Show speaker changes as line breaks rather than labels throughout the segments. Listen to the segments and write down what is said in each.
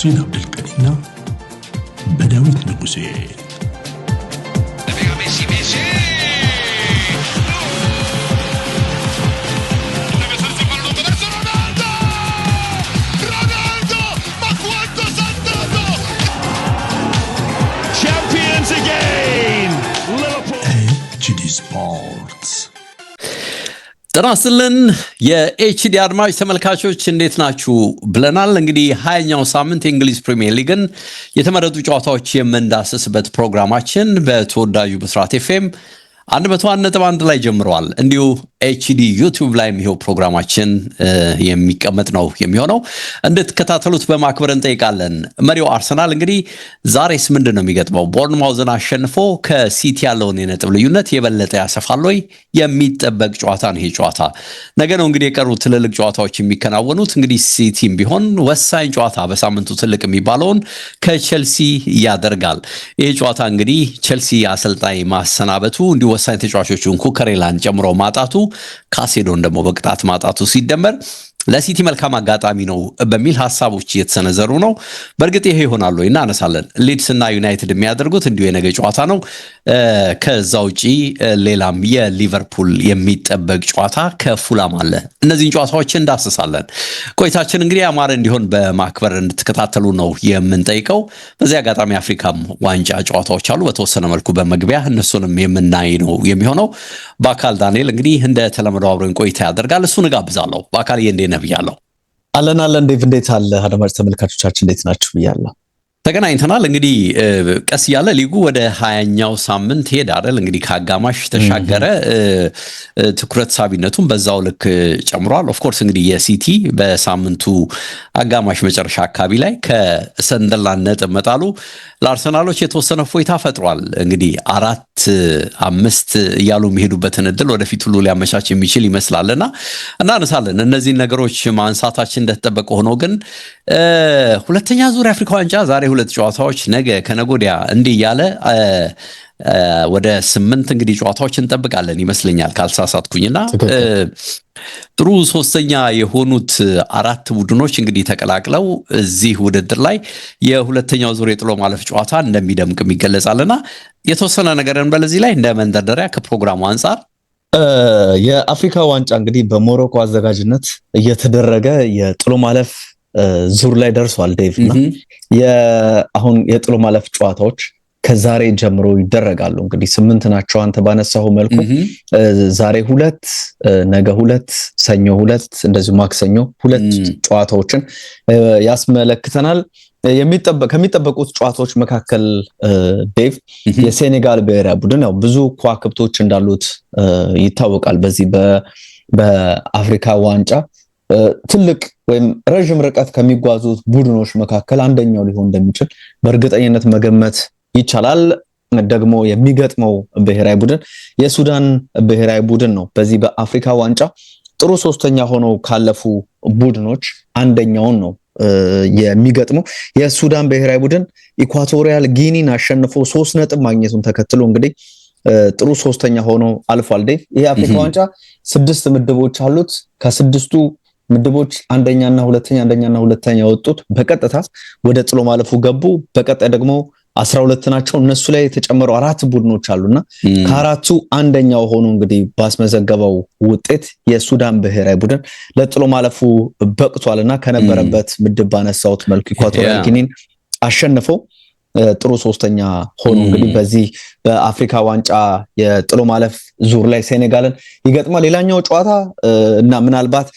በሁሴን አብዱልቀዲና በዳዊት ንጉሴ ስፖርትስ
ጥራስልን የኤችዲ አድማጭ ተመልካቾች እንዴት ናችሁ ብለናል። እንግዲህ 20ኛው ሳምንት የእንግሊዝ ፕሪሚየር ሊግን የተመረጡ ጨዋታዎች የምንዳስስበት ፕሮግራማችን በተወዳጁ ብስራት ኤፍኤም 101.1 ላይ ጀምሯል። እንዲሁ ኤችዲ ዩቲዩብ ላይ የሚሄው ፕሮግራማችን የሚቀመጥ ነው የሚሆነው። እንድትከታተሉት በማክበር እንጠይቃለን። መሪው አርሰናል እንግዲህ ዛሬስ ምንድነው የሚገጥመው? ቦርንማውዝን አሸንፎ ከሲቲ ያለውን የነጥብ ልዩነት የበለጠ ያሰፋል ወይ? የሚጠበቅ ጨዋታ ነው ይሄ ጨዋታ። ነገ ነው እንግዲህ የቀሩ ትልልቅ ጨዋታዎች የሚከናወኑት። እንግዲህ ሲቲም ቢሆን ወሳኝ ጨዋታ በሳምንቱ ትልቅ የሚባለውን ከቼልሲ ያደርጋል። ይሄ ጨዋታ እንግዲህ ቼልሲ አሰልጣኝ ማሰናበቱ እንዲሁ ወሳኝ ተጫዋቾቹን ኩከሬላን ጨምሮ ማጣቱ ካሴዶን ደግሞ በቅጣት ማጣቱ ሲደመር ለሲቲ መልካም አጋጣሚ ነው በሚል ሐሳቦች እየተሰነዘሩ ነው። በእርግጥ ይሄ ይሆናል ወይ እናነሳለን። ሊድስ እና ዩናይትድ የሚያደርጉት እንዲሁ የነገ ጨዋታ ነው። ከዛ ውጪ ሌላም የሊቨርፑል የሚጠበቅ ጨዋታ ከፉላም አለ። እነዚህን ጨዋታዎች እንዳስሳለን። ቆይታችን እንግዲህ አማረ እንዲሆን በማክበር እንድትከታተሉ ነው የምንጠይቀው። በዚህ አጋጣሚ አፍሪካም ዋንጫ ጨዋታዎች አሉ። በተወሰነ መልኩ በመግቢያ እነሱንም የምናይ ነው የሚሆነው። በአካል ዳንኤል እንግዲህ እንደተለመደው አብሮኝ ቆይታ ያደርጋል። እሱን እጋብዛለሁ። በአካል ነብያለው
አለን ዴቭ እንዴት አለ? አድማጭ ተመልካቾቻችን እንዴት ናችሁ ብያለሁ።
ተገናኝተናል። እንግዲህ ቀስ ያለ ሊጉ ወደ 20ኛው ሳምንት ሄድ አይደል? እንግዲህ ከአጋማሽ ተሻገረ። ትኩረት ሳቢነቱን በዛው ልክ ጨምሯል። ኦፍ ኮርስ እንግዲህ የሲቲ በሳምንቱ አጋማሽ መጨረሻ አካባቢ ላይ ከሰንደርላንድ ነጥብ መጣሉ ለአርሰናሎች የተወሰነ ፎይታ ፈጥሯል። እንግዲህ 4-5 እያሉ የሚሄዱበትን እድል ወደፊት ሁሉ ሊያመቻች የሚችል ይመስላልና እናነሳለን። እነዚህን ነገሮች ማንሳታችን እንደተጠበቀ ሆኖ ግን ሁለተኛ ዙር የአፍሪካ ዋንጫ ዛሬ 2 ጨዋታዎች ነገ ከነጎዲያ እንዲህ እያለ ወደ 8 እንግዲህ ጨዋታዎች እንጠብቃለን ይመስለኛል ካልሳሳትኩኝና ጥሩ ሶስተኛ የሆኑት 4 ቡድኖች እንግዲህ ተቀላቅለው እዚህ ውድድር ላይ የሁለተኛው ዙር የጥሎ ማለፍ ጨዋታ እንደሚደምቅ ይገለጻልና የተወሰነ ነገርን በለዚህ ላይ እንደ መንደርደሪያ ከፕሮግራሙ አንፃር
የአፍሪካ ዋንጫ እንግዲህ በሞሮኮ አዘጋጅነት እየተደረገ የጥሎ ማለፍ ዙር ላይ ደርሷል ዴቭና አሁን የጥሎ ማለፍ ጨዋታዎች ከዛሬ ጀምሮ ይደረጋሉ። እንግዲህ 8 ናቸው አንተ ባነሳው መልኩ ዛሬ 2 ነገ 2 ሰኞ 2 እንደዚሁ ማክሰኞ 2 ጨዋታዎችን ያስመለክተናል። ከሚጠበቁት ጨዋታዎች መካከል ዴቭ የሴኔጋል ብሔራዊ ቡድን ያው ብዙ ከዋክብቶች እንዳሉት ይታወቃል። በዚህ በአፍሪካ ዋንጫ ትልቅ ወይም ረጅም ርቀት ከሚጓዙት ቡድኖች መካከል አንደኛው ሊሆን እንደሚችል በእርግጠኝነት መገመት ይቻላል። ደግሞ የሚገጥመው ብሔራዊ ቡድን የሱዳን ብሔራዊ ቡድን ነው። በዚህ በአፍሪካ ዋንጫ ጥሩ ሶስተኛ ሆነው ካለፉ ቡድኖች አንደኛውን ነው የሚገጥመው። የሱዳን ብሔራዊ ቡድን ኢኳቶሪያል ጊኒን አሸንፎ 3 ነጥብ ማግኘቱን ተከትሎ እንግዲህ ጥሩ ሶስተኛ ሆኖ አልፏል። ዴቭ ይሄ አፍሪካ ዋንጫ 6 ምድቦች አሉት። ከ6ቱ ምድቦች አንደኛና ሁለተኛ ወጡት በቀጥታ ወደ ጥሎ ማለፉ ገቡ። በቀጣይ ደግሞ 12 ናቸው። እነሱ ላይ የተጨመሩ 4 ቡድኖች አሉና ከአራቱ አንደኛው ሆኖ እንግዲህ ባስመዘገበው ውጤት የሱዳን ብሔራዊ ቡድን ለጥሎ ማለፉ በቅቷልና ከነበረበት ምድብ ባነሳውት መልኩ ኢኳቶሪያል ጊኒን አሸንፎ ጥሩ ሶስተኛ ሆኖ እንግዲህ በዚህ በአፍሪካ ዋንጫ የጥሎ ማለፍ ዙር ላይ ሴኔጋልን ይገጥማል። ሌላኛው ጨዋታ እና ምናልባት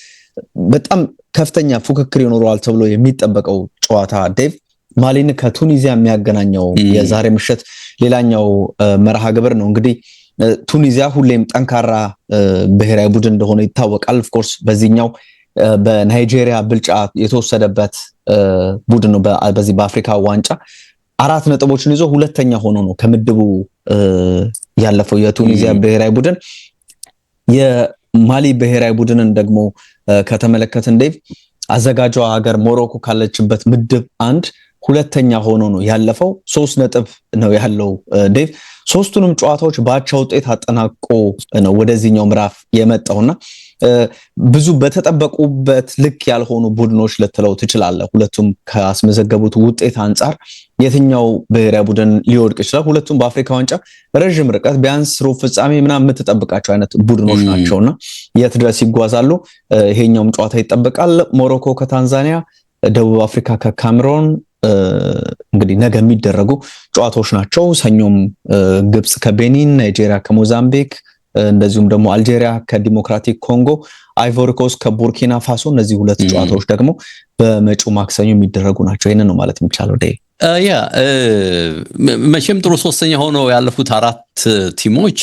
በጣም ከፍተኛ ፉክክር ይኖረዋል ተብሎ የሚጠበቀው ጨዋታ ዴቭ ማሊን ከቱኒዚያ የሚያገናኘው የዛሬ ምሽት ሌላኛው መርሃ ግብር ነው። እንግዲህ ቱኒዚያ ሁሌም ጠንካራ ብሔራዊ ቡድን እንደሆነ ይታወቃል። ኦፍ ኮርስ በዚህኛው በናይጄሪያ ብልጫ የተወሰደበት ቡድን ነው። በዚህ በአፍሪካ ዋንጫ 4 ነጥቦችን ይዞ ሁለተኛ ሆኖ ነው ከምድቡ ያለፈው የቱኒዚያ ብሔራዊ ቡድን። የማሊ ብሔራዊ ቡድንን ደግሞ ከተመለከትን ዴቭ አዘጋጇ ሀገር ሞሮኮ ካለችበት ምድብ 1 ሁለተኛ ሆኖ ነው ያለፈው 3 ነጥብ ነው ያለው ዴቭ ሶስቱንም ጨዋታዎች በአቻ ውጤት አጠናቆ ነው ወደዚህኛው ምዕራፍ የመጣውና ብዙ በተጠበቁበት ልክ ያልሆኑ ቡድኖች ለተለው ትችላለህ ሁለቱም ካስመዘገቡት ውጤት አንፃር የትኛው ብሔራዊ ቡድን ሊወድቅ ይችላል ሁለቱም በአፍሪካ ዋንጫ ረጅም ርቀት ቢያንስ ሩብ ፍጻሜ ምናምን የምትጠብቃቸው አይነት ቡድኖች ናቸውና የት ድረስ ይጓዛሉ ይሄኛውም ጨዋታ ይጠበቃል ሞሮኮ ከታንዛኒያ ደቡብ አፍሪካ ከካሜሮን እንግዲህ ነገ የሚደረጉ ጨዋታዎች ናቸው ሰኞም ግብጽ ከቤኒን ናይጄሪያ ከሞዛምቢክ እንደዚሁም ደግሞ አልጄሪያ ከዲሞክራቲክ ኮንጎ አይቮሪ ኮስት ከቡርኪና ፋሶ እነዚህ ሁለት ጨዋታዎች ደግሞ በመጪው ማክሰኞ የሚደረጉ ናቸው ይሄንን ነው ማለት የሚቻለው ዴ
መቼም ጥሩ ሶስተኛ ሆነው ያለፉት 4 ቲሞች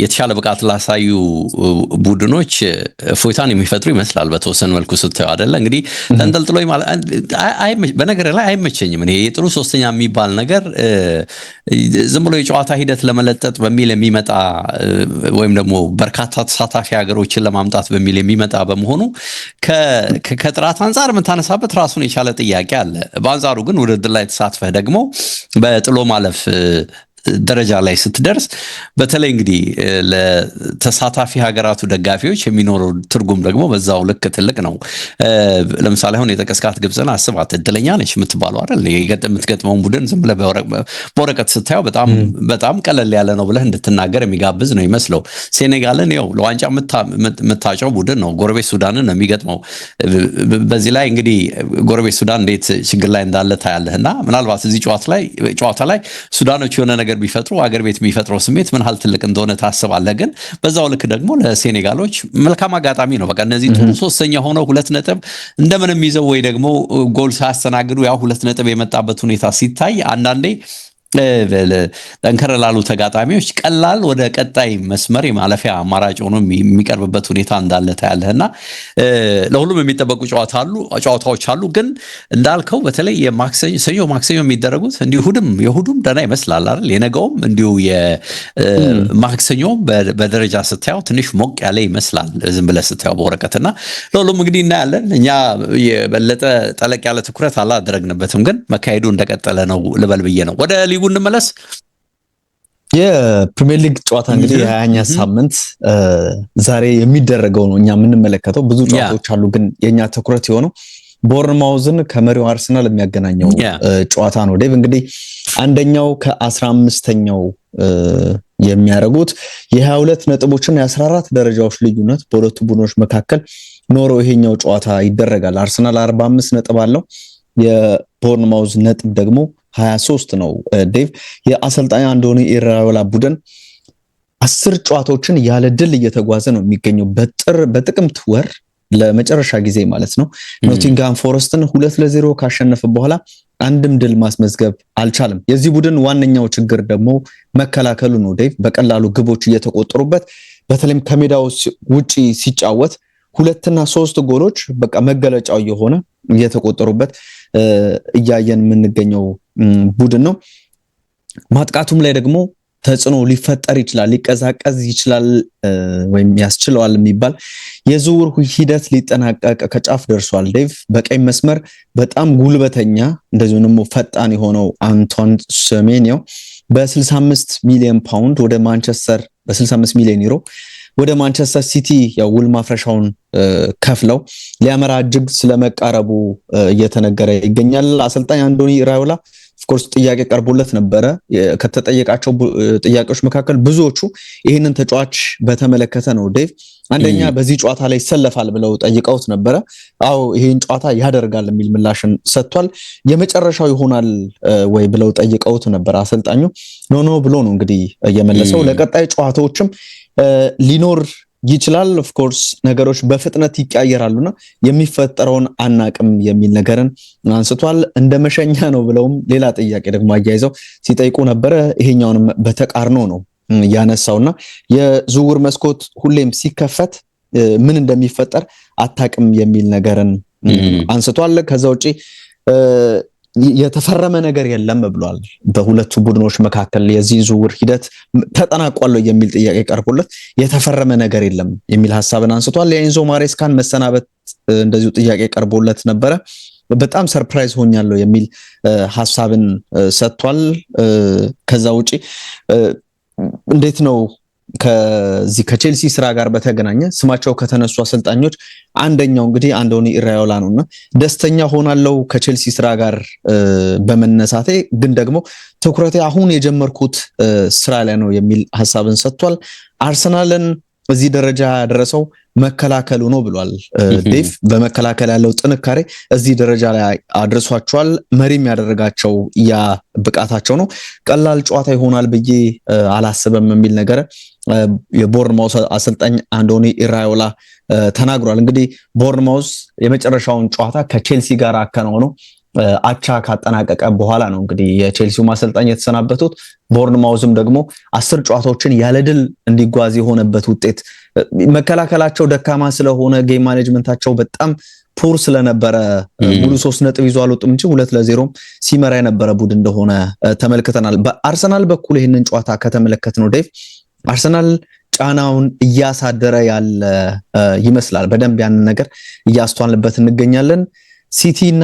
የተሻለ ብቃት ላሳዩ ቡድኖች ፎይታን የሚፈጥሩ ይመስላል በተወሰነ መልኩ ስትተው አይደለ እንግዲህ ተንጠልጥሎ በነገር ላይ አይመቸኝም እኔ የጥሩ ሶስተኛ የሚባል ነገር ዝም ብሎ የጨዋታ ሂደት ለመለጠጥ በሚል የሚመጣ ወይም ደግሞ በርካታ ተሳታፊ ሀገሮችን ለማምጣት በሚል የሚመጣ በመሆኑ ከጥራት አንፃር የምታነሳበት ራሱን የቻለ ጥያቄ አለ በአንጻሩ ግን ውድድር ላይ ተሳትፈህ ደግሞ በጥሎ ማለፍ ደረጃ ላይ ስትደርስ በተለይ እንግዲህ ለተሳታፊ ሀገራቱ ደጋፊዎች የሚኖረው ትርጉም ደግሞ በዛው ልክ ትልቅ ነው ለምሳሌ አሁን የተቀስካት ግብጽን አስባት እድለኛ ነች የምትባለው አይደል የምትገጥመውን ቡድን ዝም ብለህ በወረቀት ስታየው በጣም ቀለል ያለ ነው ብለህ እንድትናገር የሚጋብዝ ነው ይመስለው ሴኔጋልን ያው ለዋንጫ የምታጨው ቡድን ነው ጎረቤት ሱዳንን ነው የሚገጥመው በዚህ ላይ እንግዲህ ጎረቤት ሱዳን እንዴት ችግር ላይ እንዳለ ታያለህና ምናልባት እዚህ ጨዋታ ላይ ሱዳኖች የሆነ ነገር ቢፈጥሩ አገር ቤት የሚፈጥረው ስሜት ምን ያህል ትልቅ እንደሆነ ታስባለህ ግን በዛው ልክ ደግሞ ለሴኔጋሎች መልካም አጋጣሚ ነው በቃ እነዚህ ጥሩ ሶስተኛ ሆነው 2 ነጥብ እንደምንም ይዘው ወይ ደግሞ ጎል ሳያስተናግዱ ያው 2 ነጥብ የመጣበት ሁኔታ ሲታይ አንዳንዴ ጠንከር ላሉ ተጋጣሚዎች ቀላል ወደ ቀጣይ መስመር የማለፊያ አማራጭ ሆኖ የሚቀርብበት ሁኔታ እንዳለ ታያለህና ለሁሉም የሚጠበቁ ጨዋታዎች አሉ ግን እንዳልከው በተለይ የማክሰኞ የሚደረጉት እንዲሁ የሁዱም ደና ይመስላል አይደል የነገውም እንዲሁ የማክሰኞም በደረጃ ስታየው ትንሽ ሞቅ ያለ ይመስላል ዝም ብለህ ስታየው በወረቀትና ለሁሉም እንግዲህ እናያለን እኛ የበለጠ ጠለቅ ያለ ትኩረት አላደረግንበትም ግን መካሄዱ እንደቀጠለ ነው ልበል ብዬ ነው ወደ ሊጉ እንመለስ
የፕሪሚየር ሊግ ጨዋታ እንግዲህ 20ኛ ሳምንት ዛሬ የሚደረገው ነው እኛ የምንመለከተው ብዙ ጨዋታዎች አሉ ግን የኛ ትኩረት የሆነው ቦርንማውዝን ከመሪው አርሰናል የሚያገናኘው ጨዋታ ነው ዴቭ እንግዲህ አንደኛው ከ15ኛው የሚያደርጉት የ22 ነጥቦችና የ14 ደረጃዎች ልዩነት በሁለቱ ቡድኖች መካከል ኖሮ ይሄኛው ጨዋታ ይደረጋል አርሰናል 45 ነጥብ አለው የቦርንማውዝ ነጥብ ደግሞ 23 ነው ዴቭ የአሰልጣኝ አንዶኒ ኢራዮላ ቡድን 10 ጨዋታዎችን ያለ ድል እየተጓዘ ነው የሚገኘው በጥቅምት ወር ለመጨረሻ ጊዜ ማለት ነው ኖቲንጋም ፎረስትን 2-0 ካሸነፈ በኋላ አንድም ድል ማስመዝገብ አልቻለም የዚህ ቡድን ዋነኛው ችግር ደግሞ መከላከሉ ነው ዴቭ በቀላሉ ግቦች እየተቆጠሩበት በተለይም ከሜዳው ውጪ ሲጫወት 2 እና 3 ጎሎች በቃ መገለጫው የሆነ እየተቆጠሩበት እያየን የምንገኘው ቡድን ነው ማጥቃቱም ላይ ደግሞ ተጽዕኖ ሊፈጠር ይችላል ሊቀዛቀዝ ይችላል ወይም ያስችለዋል የሚባል የዝውውር ሂደት ሊጠናቀቅ ከጫፍ ደርሷል ዴቭ በቀኝ መስመር በጣም ጉልበተኛ እንደዚሁም ደግሞ ፈጣን የሆነው አንቶን ሴሜንዮ በ65 ሚሊዮን ፓውንድ ወደ ማንቸስተር በ65 ሚሊዮን ዩሮ ወደ ማንቸስተር ሲቲ ያው ውል ማፍረሻውን ከፍለው ሊያመራ እጅግ ስለመቃረቡ እየተነገረ ይገኛል አሰልጣኝ አንዶኒ ኢራዮላ ኦፍኮርስ ጥያቄ ቀርቦለት ነበረ ከተጠየቃቸው ጥያቄዎች መካከል ብዙዎቹ ይሄንን ተጫዋች በተመለከተ ነው ዴቭ አንደኛ በዚህ ጨዋታ ላይ ይሰለፋል ብለው ጠይቀውት ነበረ አው ይሄን ጨዋታ ያደርጋል የሚል ምላሽን ሰጥቷል የመጨረሻው ይሆናል ወይ ብለው ጠይቀውት ነበር አሰልጣኙ ኖ ብሎ ነው እንግዲህ የመለሰው ለቀጣይ ጨዋታዎችም ሊኖር ይችላል ኦፍ ኮርስ ነገሮች በፍጥነት ይቀያየራሉና የሚፈጠረውን አናቅም የሚል ነገርን አንስቷል እንደ መሸኛ ነው ብለውም ሌላ ጥያቄ ደግሞ አያይዘው ሲጠይቁ ነበር ይሄኛውንም በተቃርኖ ነው ያነሳውና የዝውውር መስኮት ሁሌም ሲከፈት ምን እንደሚፈጠር አታቅም የሚል ነገርን አንስቷል ከዛ ውጪ የተፈረመ ነገር የለም ብሏል በሁለቱ ቡድኖች መካከል የዚህ ዝውውር ሂደት ተጠናቋል የሚል ጥያቄ ቀርቦለት የተፈረመ ነገር የለም የሚል ሐሳብን አንስቷል የኤንዞ ማሬስካን መሰናበት እንደዚሁ ጥያቄ ቀርቦለት ነበር በጣም ሰርፕራይዝ ሆኛለሁ የሚል ሐሳብን ሰጥቷል። ከዛ ውጪ እንዴት ነው ከዚህ ከቼልሲ ስራ ጋር በተገናኘ ስማቸው ከተነሱ አሰልጣኞች አንደኛው እንግዲህ አንዶኒ ኢራዮላ ነውና ደስተኛ ሆናለሁ ከቼልሲ ስራ ጋር በመነሳቴ፣ ግን ደግሞ ትኩረቴ አሁን የጀመርኩት ስራ ላይ ነው የሚል ሐሳብን ሰጥቷል። አርሰናልን በዚህ ደረጃ ያደረሰው መከላከሉ ነው ብሏል ዴቭ። በመከላከል ያለው ጥንካሬ እዚህ ደረጃ ላይ አድርሷቸዋል። መሪም ያደረጋቸው ያ ብቃታቸው ነው። ቀላል ጨዋታ ይሆናል ብዬ አላስብም የሚል ነገር የቦርንማውስ አሰልጣኝ አንዶኒ ኢራዮላ ተናግሯል። እንግዲህ ቦርንማውስ የመጨረሻውን ጨዋታ ከቼልሲ ጋር አከናውነው አቻ ካጠናቀቀ በኋላ ነው እንግዲህ የቼልሲው ማሰልጣኝ የተሰናበቱት። ቦርንማውዝም ደግሞ 10 ጨዋታዎችን ያለ ድል እንዲጓዝ የሆነበት ውጤት መከላከላቸው ደካማ ስለሆነ ጌም ማኔጅመንታቸው በጣም ፑር ስለነበረ ሙሉ 3 ነጥብ ይዞ አልወጡም እንጂ 2-0 ሲመራ የነበረ ቡድን እንደሆነ ተመልክተናል። በአርሰናል በኩል ይህንን ጨዋታ ከተመለከትነው ዴቭ አርሰናል ጫናውን እያሳደረ ያለ ይመስላል። በደንብ ያንን ነገር እያስተዋልንበት እንገኛለን። ሲቲ እና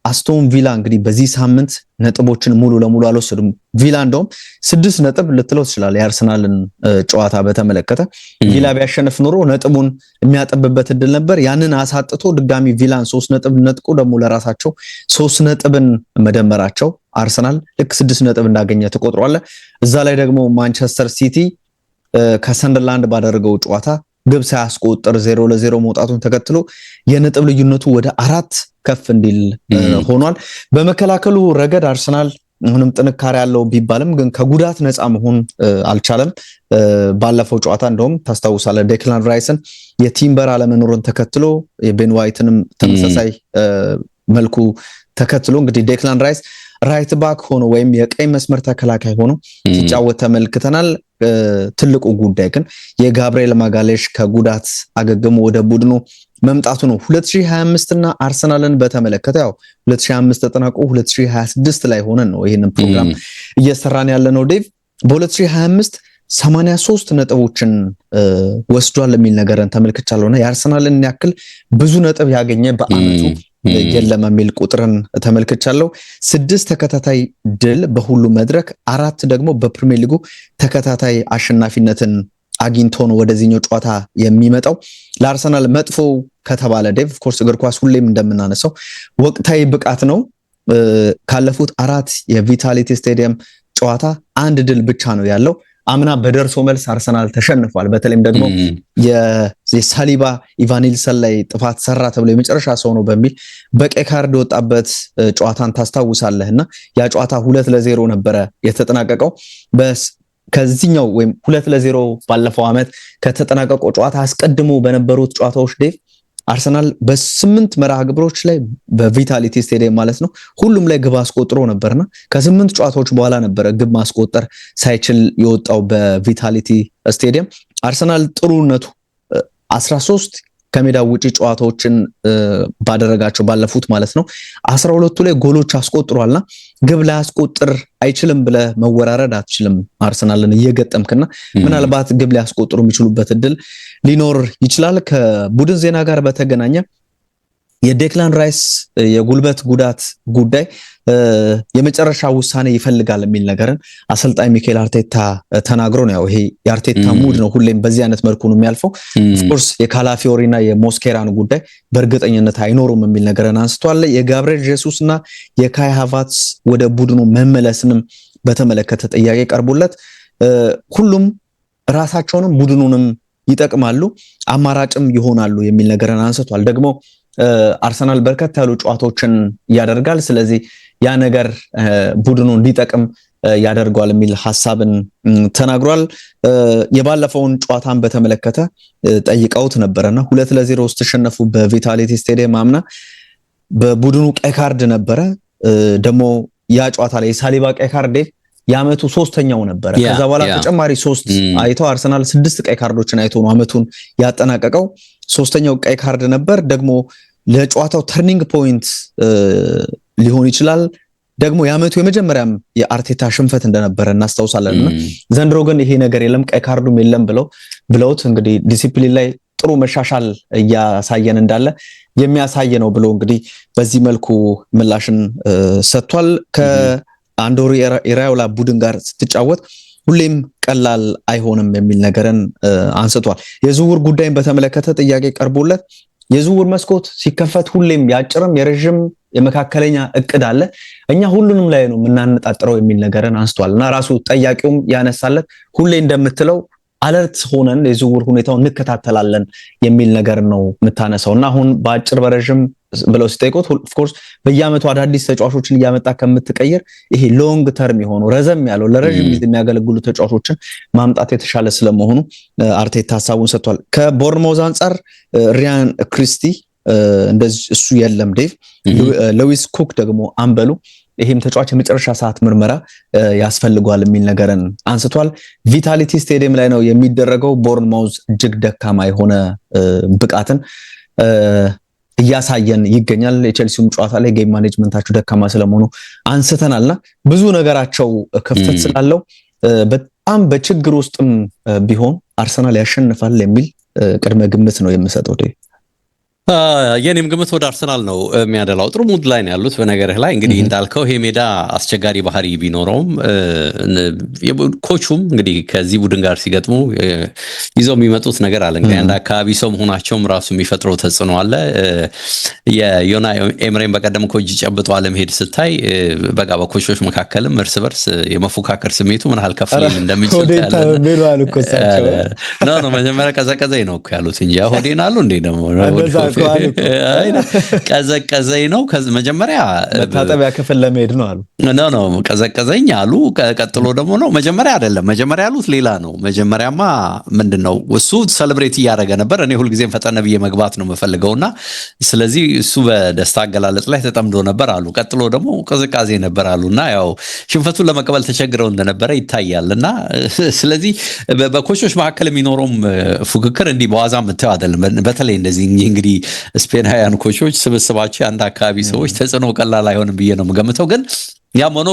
አስቶን ቪላ እንግዲህ በዚህ ሳምንት ነጥቦችን ሙሉ ለሙሉ አልወሰዱም። ቪላ እንደውም 6 ነጥብ ልትለው ትችላል የአርሰናልን ጨዋታ በተመለከተ። ቪላ ቢያሸንፍ ኖሮ ነጥቡን የሚያጠብበት እድል ነበር። ያንን አሳጥቶ ድጋሚ ቪላን 3 ነጥብ ነጥቆ ደግሞ ለራሳቸው 3 ነጥብን መደመራቸው አርሰናል ልክ 6 ነጥብ እንዳገኘ ተቆጥሯል። እዛ ላይ ደግሞ ማንቸስተር ሲቲ ከሰንደርላንድ ባደረገው ጨዋታ ግብ ሳያስቆጥር 0-0 መውጣቱን ተከትሎ የነጥብ ልዩነቱ ወደ 4 ከፍ እንዲል ሆኗል። በመከላከሉ ረገድ አርሰናል ምንም ጥንካሬ ያለው ቢባልም ግን ከጉዳት ነፃ መሆን አልቻለም። ባለፈው ጨዋታ እንደውም ታስታውሳለህ ዴክላን ራይስን የቲምበር አለመኖርን ተከትሎ የቤን ዋይትንም ተመሳሳይ መልኩ ተከትሎ እንግዲህ ዴክላን ራይስ ራይት ባክ ሆኖ ወይም የቀኝ መስመር ተከላካይ ሆኖ ሲጫወት ተመልክተናል። ትልቁ ጉዳይ ግን የጋብሪኤል ማጋሌሽ ከጉዳት አገግሞ ወደ ቡድኑ መምጣቱ ነው። 2025 እና አርሰናልን በተመለከተ ያው 2025 ተጠናቆ 2026 ላይ ሆነን ነው ይሄንን ፕሮግራም እየሰራን ያለ ነው ዴቭ። በ2025 83 ነጥቦችን ወስዷል የሚል ነገርን ተመልክቻለሁና የአርሰናልን ያክል ብዙ ነጥብ ያገኘ በአመቱ የለም የሚል ቁጥርን ተመልክቻለሁ። 6 ተከታታይ ድል በሁሉ መድረክ፣ 4 ደግሞ በፕሪሚየር ሊጉ ተከታታይ አሸናፊነትን አግኝቶ ነው ወደዚህኛው ጨዋታ የሚመጣው። ለአርሰናል መጥፎ ከተባለ ዴቭ ኦፍ ኮርስ እግር ኳስ ሁሌም እንደምናነሳው ወቅታዊ ብቃት ነው። ካለፉት 4 የቪታሊቲ ስቴዲየም ጨዋታ 1 ድል ብቻ ነው ያለው። አምና በደርሶ መልስ አርሰናል ተሸንፏል። በተለይም ደግሞ የሳሊባ ኢቫኒልሰን ላይ ጥፋት ሰራ ተብሎ የመጨረሻ ሰው ነው በሚል በቀይ ካርድ ወጣበት ጨዋታን ታስታውሳለህና ያ ጨዋታ 2-0 ነበረ የተጠናቀቀው። ከዚህኛው ወይም 2-0 ባለፈው ዓመት ከተጠናቀቀው ጨዋታ አስቀድሞ በነበሩት ጨዋታዎች ዴቭ አርሰናል በ8 መርሃ ግብሮች ላይ በቪታሊቲ ስቴዲየም ማለት ነው ሁሉም ላይ ግብ አስቆጥሮ ነበርና ከ8 ጨዋታዎች በኋላ ነበረ ግብ ማስቆጠር ሳይችል የወጣው በቪታሊቲ ስቴዲየም። አርሰናል ጥሩነቱ 13 ከሜዳ ውጪ ጨዋታዎችን ባደረጋቸው ባለፉት ማለት ነው 12ቱ ላይ ጎሎች አስቆጥሯልና ግብ ላይ አስቆጥር አይችልም ብለ መወራረድ አትችልም። አርሰናልን እየገጠምክና ምናልባት ግብ ላይ አስቆጥሩ የሚችሉበት እድል ሊኖር ይችላል። ከቡድን ዜና ጋር በተገናኘ የዴክላን ራይስ የጉልበት ጉዳት ጉዳይ የመጨረሻ ውሳኔ ይፈልጋል የሚል ነገርን አሰልጣኝ ሚኬል አርቴታ ተናግሮ ነው። ያው ይሄ የአርቴታ ሙድ ነው፣ ሁሌም በዚህ አይነት መልኩ ነው የሚያልፈው። ኦፍኮርስ የካላፊዮሪና የሞስኬራን ጉዳይ በእርግጠኝነት አይኖሩም የሚል ነገርን አንስቷል። የጋብሪኤል ጄሱስ እና የካይ ሃቨርትዝ ወደ ቡድኑ መመለስንም በተመለከተ ጥያቄ ቀርቦለት ሁሉም ራሳቸውንም ቡድኑንም ይጠቅማሉ አማራጭም ይሆናሉ የሚል ነገርን አንስቷል። ደግሞ አርሰናል በርከት ያሉ ጨዋታዎችን ያደርጋል፣ ስለዚህ ያ ነገር ቡድኑ እንዲጠቅም ያደርገዋል የሚል ሐሳብን ተናግሯል። የባለፈውን ጨዋታን በተመለከተ ጠይቀውት ነበረና 2-0 ተሸነፉ በቪታሊቲ ስቴዲየም አምና። በቡድኑ ቀይ ካርድ ነበረ። ደግሞ ያ ጨዋታ ላይ የሳሊባ ቀይ ካርድ የአመቱ 3ኛው ነበረ። ከዛ በኋላ ተጨማሪ 3 አይተው አርሰናል 6 ቀይ ካርዶችን አይቶ ነው አመቱን ያጠናቀቀው። 3ኛው ቀይ ካርድ ነበር። ደግሞ ለጨዋታው ተርኒንግ ፖይንት ሊሆን ይችላል። ደግሞ የአመቱ የመጀመሪያም የአርቴታ ሽንፈት እንደነበረ እናስታውሳለንና ዘንድሮ ግን ይሄ ነገር የለም ቀይ ካርዱም የለም ብለውት እንግዲህ ዲሲፕሊን ላይ ጥሩ መሻሻል እያሳየን እንዳለ የሚያሳይ ነው ብሎ እንግዲህ በዚህ መልኩ ምላሽን ሰጥቷል። ከአንዶሪ ኢራዮላ ቡድን ጋር ስትጫወት ሁሌም ቀላል አይሆንም የሚል ነገርን አንስቷል። የዝውውር ጉዳይን በተመለከተ ጥያቄ ቀርቦለት የዝውውር መስኮት ሲከፈት ሁሌም ያጭርም የረጅም የመካከለኛ እቅድ አለ፣ እኛ ሁሉንም ላይ ነው የምናነጣጥረው የሚል ነገርን አንስቷል እና ራሱ ጠያቂውም ያነሳለት ሁሌ እንደምትለው አለርት ሆነን የዝውውር ሁኔታውን እንከታተላለን የሚል ነገር ነው የምታነሳው እና አሁን በአጭር በረጅም ብለው ሲጠይቁት ኦፍ ኮርስ በየአመቱ አዳዲስ ተጫዋቾችን እያመጣ ከምትቀይር ይሄ ሎንግ ተርም የሆኑ ረዘም ያለው ለረጅም ጊዜ የሚያገለግሉ ተጫዋቾችን ማምጣት የተሻለ ስለመሆኑ አርቴታ ሐሳቡን ሰጥቷል። ከቦርንማውዝ አንጻር ሪያን ክሪስቲ እንደዚህ እሱ የለም ዴቭ ሉዊስ ኩክ ደግሞ አንበሉ ይሄም ተጫዋች የመጨረሻ ሰዓት ምርመራ ያስፈልጓል የሚል ነገርን አንስቷል። ቪታሊቲ ስቴዲየም ላይ ነው የሚደረገው። ቦርንማውዝ እጅግ ደካማ የሆነ ብቃትን እያሳየን ይገኛል። የቼልሲውም ጨዋታ ላይ ጌም ማኔጅመንታቸው ደካማ ስለመሆኑ አንስተናልና ብዙ ነገራቸው ክፍተት ስላለው በጣም በችግር ውስጥም ቢሆን አርሰናል ያሸንፋል የሚል ቅድመ ግምት ነው የምሰጠው።
የኔም ግምት ወደ አርሰናል ነው የሚያደላው። ጥሩ ሙድ ላይ ነው ያሉት። በነገርህ ላይ እንግዲህ እንዳልከው ይሄ ሜዳ አስቸጋሪ ባህሪ ቢኖረውም ኮቹም እንግዲህ ከዚህ ቡድን ጋር ሲገጥሙ ይዘው የሚመጡት ነገር አለ። እንግዲህ አንድ አካባቢ ሰው መሆናቸውም ራሱ የሚፈጥረው ተጽዕኖ አለ። የዮና ኤምሬን በቀደም ኮች ጨብጦ አለመሄድ ስታይ በቃ በኮቾች መካከልም እርስ በርስ የመፎካከር ስሜቱ ምን ያህል ከፍ ሊል እንደሚችል ነው። መጀመሪያ ቀዘቀዘኝ ነው እኮ ያሉት እንጂ ሆዴን አሉ እንዴ ደግሞ ቀዘቀዘኝ ነው። መጀመሪያ
መታጠቢያ ክፍል ለመሄድ ነው አሉ።
ነው ቀዘቀዘኝ አሉ። ቀጥሎ ደግሞ ነው መጀመሪያ አይደለም መጀመሪያ ያሉት ሌላ ነው። መጀመሪያማ ምንድነው እሱ ሰለብሬት እያደረገ ነበር። እኔ ሁልጊዜም ፈጠነ ብዬ መግባት ነው የምፈልገውና ስለዚህ እሱ በደስታ አገላለጽ ላይ ተጠምዶ ነበር አሉ። ቀጥሎ ደግሞ ቅዝቃዜ ነበር አሉና ያው ሽንፈቱን ለመቀበል ተቸግረው እንደነበረ ይታያልና ስለዚህ በኮቾች መካከል የሚኖረውም ፉክክር እንዲህ በዋዛ የምታየው አይደለም። በተለይ እንደዚህ እንግዲህ ስፔናውያን ኮቾች ስብስባቸው አንድ አካባቢ ሰዎች ተጽዕኖ ቀላል አይሆንም ብዬ ነው የምገምተው። ግን ያም ሆኖ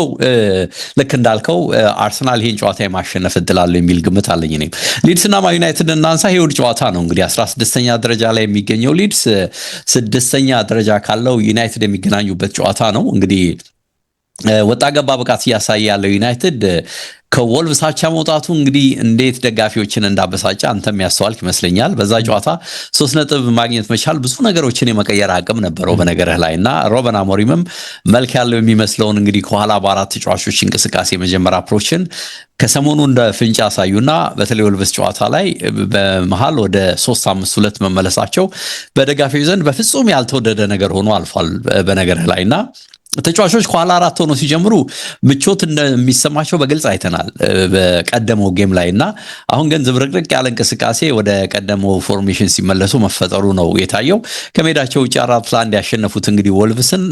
ልክ እንዳልከው አርሰናል ይሄን ጨዋታ የማሸነፍ እድል አለው የሚል ግምት አለኝ። እኔም ሊድስና ማን ዩናይትድ እናንሳ። ይሄ ጨዋታ ነው እንግዲህ 16ኛ ደረጃ ላይ የሚገኘው ሊድስ 6ኛ ደረጃ ካለው ዩናይትድ የሚገናኙበት ጨዋታ ነው። እንግዲህ ወጣ ገባ ብቃት እያሳየ ያለው ዩናይትድ ከወልቭስ አቻ መውጣቱ እንግዲህ እንዴት ደጋፊዎችን እንዳበሳጨ አንተም ያስተዋልክ ይመስለኛል። በዛ ጨዋታ 3 ነጥብ ማግኘት መቻል ብዙ ነገሮችን የመቀየር አቅም ነበረው በነገርህ ላይና ሮበን አሞሪምም መልክ ያለው የሚመስለውን እንግዲህ ከኋላ በአራት ተጫዋቾች እንቅስቃሴ መጀመሪያ አፕሮችን ከሰሞኑ እንደ ፍንጭ ያሳዩና በተለይ ወልቭስ ጨዋታ ላይ በመሃል ወደ 3-5-2 መመለሳቸው በደጋፊዎች ዘንድ በፍጹም ያልተወደደ ነገር ሆኖ አልፏል በነገርህ ላይና ተጫዋቾች ከኋላ አራት ሆኖ ሲጀምሩ ምቾት እንደሚሰማቸው በግልጽ አይተናል በቀደመው ጌም ላይና አሁን ግን ዝብርቅርቅ ያለ እንቅስቃሴ ወደ ቀደመው ፎርሜሽን ሲመለሱ መፈጠሩ ነው የታየው። ከሜዳቸው ውጭ 4-1 ያሸነፉት እንግዲህ ወልቭስን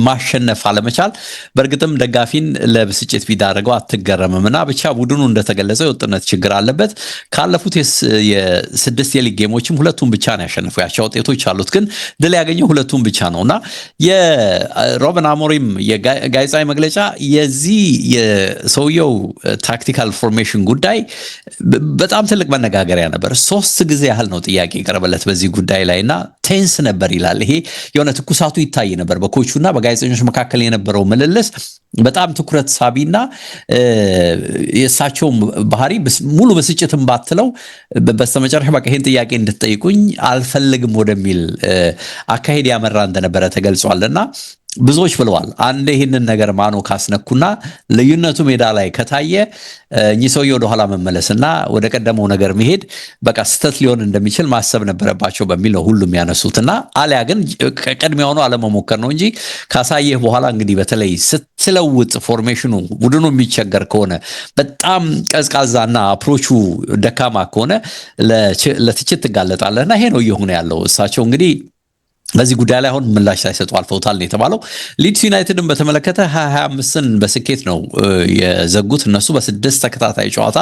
ማሸነፍ አለመቻል በእርግጥም ደጋፊን ለብስጭት ቢዳረገው አትገረምምና ብቻ ቡድኑ እንደተገለጸው የወጥነት ችግር አለበት። ካለፉት የ6 የሊግ ጌሞችም ሁለቱን ብቻ ነው ያሸነፈው። ያቻ ውጤቶች አሉት ግን ድል ያገኘው ሁለቱን ብቻ ነውና የሮበን አሞሪም የጋዜጣዊ መግለጫ የዚህ የሰውየው ታክቲካል ፎርሜሽን ጉዳይ በጣም ትልቅ መነጋገሪያ ነበር። 3 ጊዜ ያህል ነው ጥያቄ የቀረበለት በዚህ ጉዳይ ላይና ቴንስ ነበር ይላል። ይሄ የሆነ ትኩሳቱ ይታይ ነበር በኮቹና በጋዜጠኞች መካከል የነበረው ምልልስ በጣም ትኩረት ሳቢና የእሳቸው ባህሪ ሙሉ ብስጭትን ባትለው በስተመጨረሻ በቃ ይሄን ጥያቄ እንድትጠይቁኝ አልፈልግም ወደሚል አካሄድ ያመራ እንደነበረ ተገልጿልና ብዙዎች ብለዋል አንዴ ይህንን ነገር ማኖ ካስነኩና ልዩነቱ ሜዳ ላይ ከታየ እኚህ ሰውዬው ወደ ኋላ መመለስና ወደ ቀደመው ነገር መሄድ በቃ ስተት ሊሆን እንደሚችል ማሰብ ነበረባቸው በሚል ነው ሁሉም ያነሱትና አሊያ ግን ቀድሚያውኑ አለመሞከር ነው እንጂ ካሳየህ በኋላ እንግዲህ በተለይ ስትለውጥ ፎርሜሽኑ ቡድኑ የሚቸገር ከሆነ በጣም ቀዝቃዛና አፕሮቹ ደካማ ከሆነ ለትችት ትጋለጣለህና ይሄ ነው እየሆነ ያለው። እሳቸው እንግዲህ በዚህ ጉዳይ ላይ አሁን ምላሽ ሳይሰጡ አልፈውታል ነው የተባለው። ሊድስ ዩናይትድን በተመለከተ 25ን በስኬት ነው የዘጉት። እነሱ በ6 ተከታታይ ጨዋታ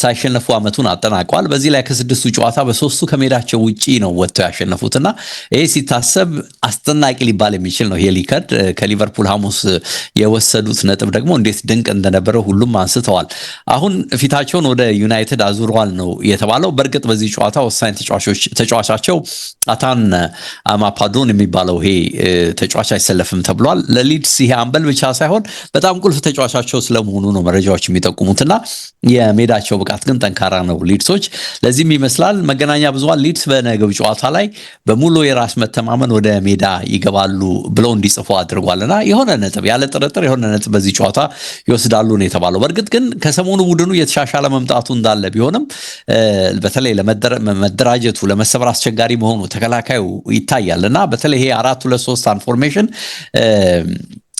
ሳይሸነፉ አመቱን አጠናቀዋል። በዚህ ላይ ከ6ቱ ጨዋታ በ3ቱ ከሜዳቸው ውጪ ነው ወጥተው ያሸነፉትና ይሄ ሲታሰብ አስደናቂ ሊባል የሚችል ነው። ይሄ ሊከርድ ከሊቨርፑል ሐሙስ የወሰዱት ነጥብ ደግሞ እንዴት ድንቅ እንደነበረ ሁሉም አንስተዋል። አሁን ፊታቸውን ወደ ዩናይትድ አዙረዋል ነው የተባለው። በእርግጥ በዚህ ጨዋታ ወሳኝ ተጫዋቻቸው አታን አማፓዶን የሚባለው ይሄ ተጫዋች አይሰለፍም ተብሏል። ለሊድስ ይሄ አምበል ብቻ ሳይሆን በጣም ቁልፍ ተጫዋቻቸው ስለመሆኑ ነው መረጃዎች የሚጠቁሙትና የሜዳቸው ብቃት ግን ጠንካራ ነው ሊድሶች። ለዚህም ይመስላል መገናኛ ብዙሃን ሊድስ በነገው ጨዋታ ላይ በሙሉ የራስ መተማመን ወደ ሜዳ ይገባሉ ብለው እንዲጽፉ አድርጓልና የሆነ ነጥብ ያለ ጥርጥር የሆነ ነጥብ በዚህ ጨዋታ ይወስዳሉ ነው የተባለው። በእርግጥ ግን ከሰሞኑ ቡድኑ የተሻሻለ መምጣቱ እንዳለ ቢሆንም በተለይ ለመደራጀቱ ለመሰበር አስቸጋሪ መሆኑ ተከላካዩ ይታያልና በተለይ ይሄ 4-2-3 ትራንስፎርሜሽን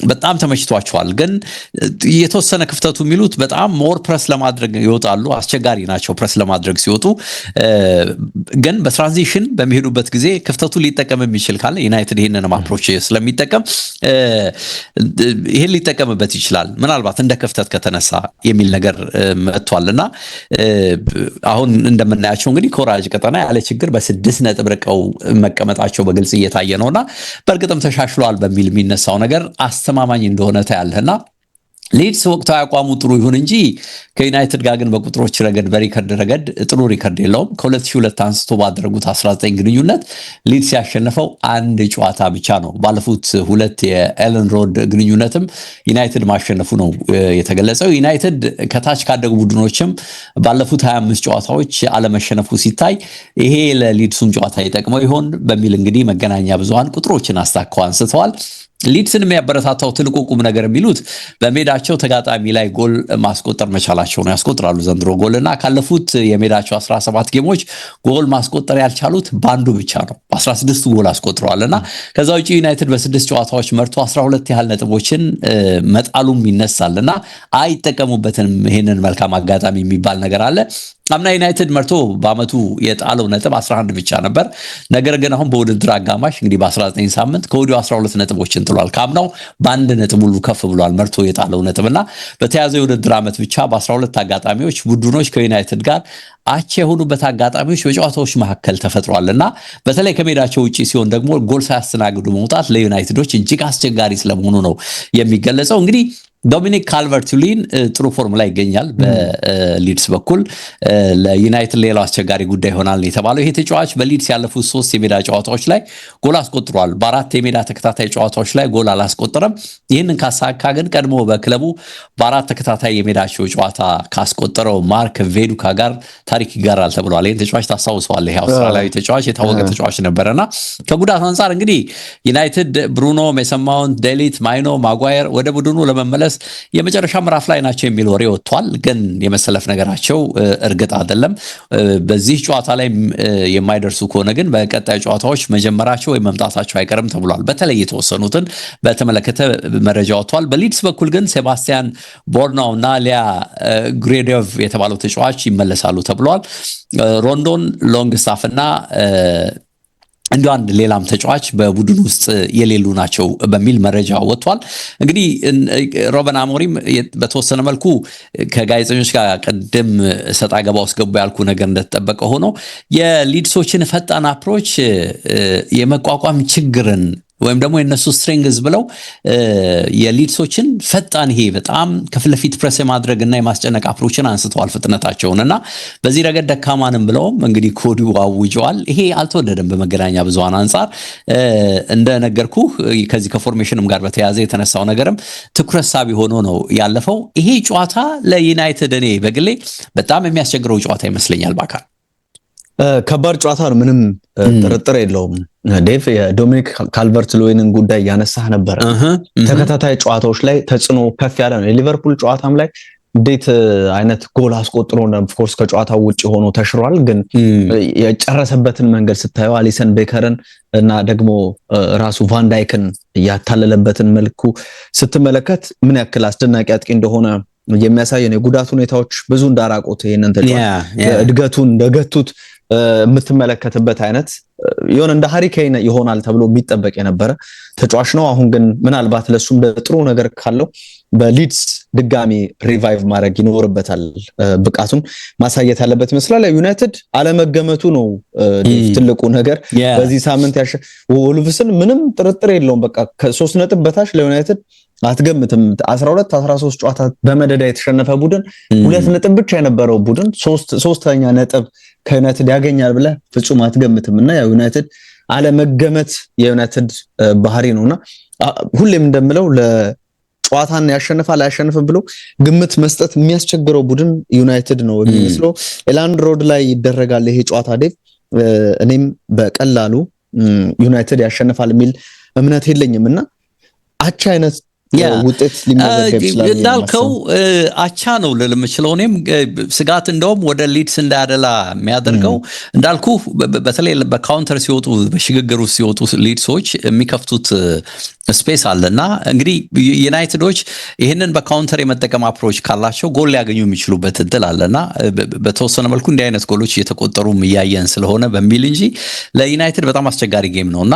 በጣም ተመችቷቸዋል። ግን የተወሰነ ክፍተቱ የሚሉት በጣም ሞር ፕረስ ለማድረግ ይወጣሉ፣ አስቸጋሪ ናቸው ፕረስ ለማድረግ ሲወጡ። ግን በትራንዚሽን በሚሄዱበት ጊዜ ክፍተቱ ሊጠቀም የሚችል ካለ ዩናይትድ ይህንን አፕሮች ስለሚጠቀም ይህን ሊጠቀምበት ይችላል ምናልባት እንደ ክፍተት ከተነሳ የሚል ነገር መጥቷልና አሁን እንደምናያቸው እንግዲህ ኮራጅ ቀጠና ያለ ችግር በ6 ነጥብ ርቀው መቀመጣቸው በግልጽ እየታየ ነውና በእርግጥም ተሻሽለዋል በሚል የሚነሳው ነገር አስተማማኝ እንደሆነ ታያለህና ሊድስ ወቅታዊ አቋሙ ጥሩ ይሁን እንጂ ከዩናይትድ ጋር ግን በቁጥሮች ረገድ በሪከርድ ረገድ ጥሩ ሪከርድ የለውም። ከ2002 አንስቶ ባደረጉት 19 ግንኙነት ሊድስ ያሸነፈው አንድ ጨዋታ ብቻ ነው። ባለፉት 2 የኤለን ሮድ ግንኙነትም ዩናይትድ ማሸነፉ ነው የተገለጸው። ዩናይትድ ከታች ካደጉ ቡድኖችም ባለፉት 25 ጨዋታዎች አለመሸነፉ ሲታይ ይሄ ለሊድሱም ጨዋታ ይጠቅመው ይሆን በሚል እንግዲህ መገናኛ ብዙሃን ቁጥሮችን አስታከው አንስተዋል። ሊድስን የሚያበረታታው ትልቁ ቁም ነገር የሚሉት በሜዳቸው ተጋጣሚ ላይ ጎል ማስቆጠር መቻላቸው ነው። ያስቆጥራሉ ዘንድሮ ጎልና ካለፉት የሜዳቸው 17 ጌሞች ጎል ማስቆጠር ያልቻሉት ባንዱ ብቻ ነው። 16ቱ ጎል አስቆጥረዋልና ከዛ ውጪ ዩናይትድ በ6 ጨዋታዎች መርቶ 12 ያህል ነጥቦችን መጣሉም ይነሳልና አይጠቀሙበትም። ይሄንን መልካም አጋጣሚ የሚባል ነገር አለ። አምና ዩናይትድ መርቶ በአመቱ የጣለው ነጥብ 11 ብቻ ነበር። ነገር ግን አሁን በውድድር አጋማሽ እንግዲህ በ19 ሳምንት ከወዲሁ 12 ነጥቦችን ጥሏል። ካምናው በአንድ ነጥብ ሁሉ ከፍ ብሏል መርቶ የጣለው ነጥብና በተያዘው የውድድር አመት ብቻ በ12 አጋጣሚዎች ቡድኖች ከዩናይትድ ጋር አቻ የሆኑበት አጋጣሚዎች በጨዋታዎች መካከል ተፈጥሯልና በተለይ ከሜዳቸው ውጪ ሲሆን ደግሞ ጎል ሳያስተናግዱ መውጣት ለዩናይትዶች እጅግ አስቸጋሪ ስለመሆኑ ነው የሚገለጸው። እንግዲህ ዶሚኒክ ካልቨርት-ሉዊን ጥሩ ፎርም ላይ ይገኛል በሊድስ በኩል። ለዩናይትድ ሌላው አስቸጋሪ ጉዳይ ይሆናል የተባለው ይሄ ተጫዋች በሊድስ ያለፉት 3 የሜዳ ጨዋታዎች ላይ ጎል አስቆጥሯል። በ4 የሜዳ ተከታታይ ጨዋታዎች ላይ ጎል አላስቆጠረም። ይህንን ካሳካ ግን ቀድሞ በክለቡ በ4 ተከታታይ የሜዳቸው ጨዋታ ካስቆጠረው ማርክ ቬዱካ ጋር ታሪክ ይጋራል ተብሏል። ይህን ተጫዋች ታስታውሰዋለህ? ይሄ አውስትራሊያዊ ተጫዋች የታወቀ ተጫዋች ነበረና ከጉዳት አንጻር እንግዲህ ዩናይትድ ብሩኖ፣ ሜሰን ማውንት፣ ዴሊት፣ ማይኖ፣ ማጓየር ወደ ቡድኑ ለመመለስ የመጨረሻ ምዕራፍ ላይ ናቸው የሚል ወሬ ወጥቷል። ግን የመሰለፍ ነገራቸው እርግጥ አይደለም። በዚህ ጨዋታ ላይ የማይደርሱ ከሆነ ግን በቀጣይ ጨዋታዎች መጀመራቸው ወይ መምጣታቸው አይቀርም ተብሏል። በተለይ የተወሰኑትን በተመለከተ መረጃ ወጥቷል። በሊድስ በኩል ግን ሴባስቲያን ቦርናው እና ሊያ ግሬዶቭ የተባለው ተጫዋች ይመለሳሉ ተብሏል። ሮንዶን ሎንግስታፍ እና እንዲሁ አንድ ሌላም ተጫዋች በቡድን ውስጥ የሌሉ ናቸው በሚል መረጃ ወጥቷል። እንግዲህ ሮበን አሞሪም በተወሰነ መልኩ ከጋዜጠኞች ጋር ቀደም ሰጣ ገባ ውስጥ ገቡ ያልኩ ነገር እንደተጠበቀ ሆኖ የሊድሶችን ፈጣን አፕሮች የመቋቋም ችግርን ወይም ደግሞ የነሱ ስትሪንግዝ ብለው የሊድሶችን ፈጣን ይሄ በጣም ከፍለፊት ፕሬስ የማድረግ እና የማስጨነቅ አፕሮችን አንስተዋል ፍጥነታቸውን እና በዚህ ረገድ ደካማንም ብለውም እንግዲህ ኮዲው አውጀዋል። ይሄ አልተወደደም በመገናኛ ብዙሃን አንጻር። እንደነገርኩ ከዚህ ከፎርሜሽንም ጋር በተያያዘ የተነሳው ነገርም ትኩረት ሳቢ ሆኖ ነው ያለፈው። ይሄ ጨዋታ ለዩናይትድ እኔ በግሌ በጣም የሚያስቸግረው ጨዋታ ይመስለኛል። ባካል
ከባድ ጨዋታ ነው፣ ምንም ጥርጥር የለውም። ዴቭ የዶሚኒክ ካልቨርት-ሉዊንን ጉዳይ ያነሳህ ነበር። ተከታታይ ጨዋታዎች ላይ ተጽዕኖ ከፍ ያለ ነው። የሊቨርፑል ጨዋታም ላይ እንዴት አይነት ጎል አስቆጥሮ ኦፍኮርስ ከጨዋታው ውጪ ሆኖ ተሽሯል። ግን የጨረሰበትን መንገድ ስታየው አሊሰን ቤከርን እና ደግሞ ራሱ ቫን ዳይክን ያታለለበትን መልኩ ስትመለከት ምን ያክል አስደናቂ አጥቂ እንደሆነ የሚያሳየን የጉዳት ሁኔታዎች ብዙ እንዳራቆት ይሄንን ተጫዋች እድገቱን እንደገቱት የምትመለከትበት አይነት የሆነ እንደ ሃሪኬን ይሆናል ተብሎ የሚጠበቅ የነበረ ተጫዋች ነው። አሁን ግን ምናልባት ለሱም ጥሩ ነገር ካለው በሊድስ ድጋሚ ሪቫይቭ ማድረግ ይኖርበታል። ብቃቱን ማሳየት ያለበት ይመስላል። ዩናይትድ አለመገመቱ ነው ትልቁ ነገር። በዚህ ሳምንት ወልቭስን ምንም ጥርጥር የለውም። በቃ ከ3 ነጥብ በታች ለዩናይትድ አትገምትም። 12 13 ጨዋታ በመደዳ የተሸነፈ ቡድን 2 ነጥብ ብቻ የነበረው ቡድን ሶስተኛ ነጥብ ከዩናይትድ ያገኛል ብለህ ፍጹም አትገምትም። እና ያው ዩናይትድ አለመገመት የዩናይትድ ባህሪ ነውና ሁሌም እንደምለው ለጨዋታን ያሸንፋል አያሸንፍም ብሎ ግምት መስጠት የሚያስቸግረው ቡድን ዩናይትድ ነው የሚመስለው። ኤላንድ ሮድ ላይ ይደረጋል ይሄ ጨዋታ ዴቭ። እኔም በቀላሉ ዩናይትድ ያሸንፋል የሚል እምነት የለኝምና አቻ አይነት ውጤት ሊመዘገብ ይችላል
እንዳልከው አቻ ነው ለምችለው። እኔም ስጋት እንደውም ወደ ሊድስ እንዳያደላ የሚያደርገው እንዳልኩ በተለይ በካውንተር ሲወጡ በሽግግር ውስጥ ሲወጡ ሊድሶች የሚከፍቱት ስፔስ አለና እንግዲህ ዩናይትዶች ይህንን በካውንተር የመጠቀም አፕሮች ካላቸው ጎል ሊያገኙ የሚችሉበት እድል አለና በተወሰነ መልኩ እንዲህ አይነት ጎሎች እየተቆጠሩም እያየን ስለሆነ በሚል እንጂ ለዩናይትድ በጣም አስቸጋሪ ጌም ነው እና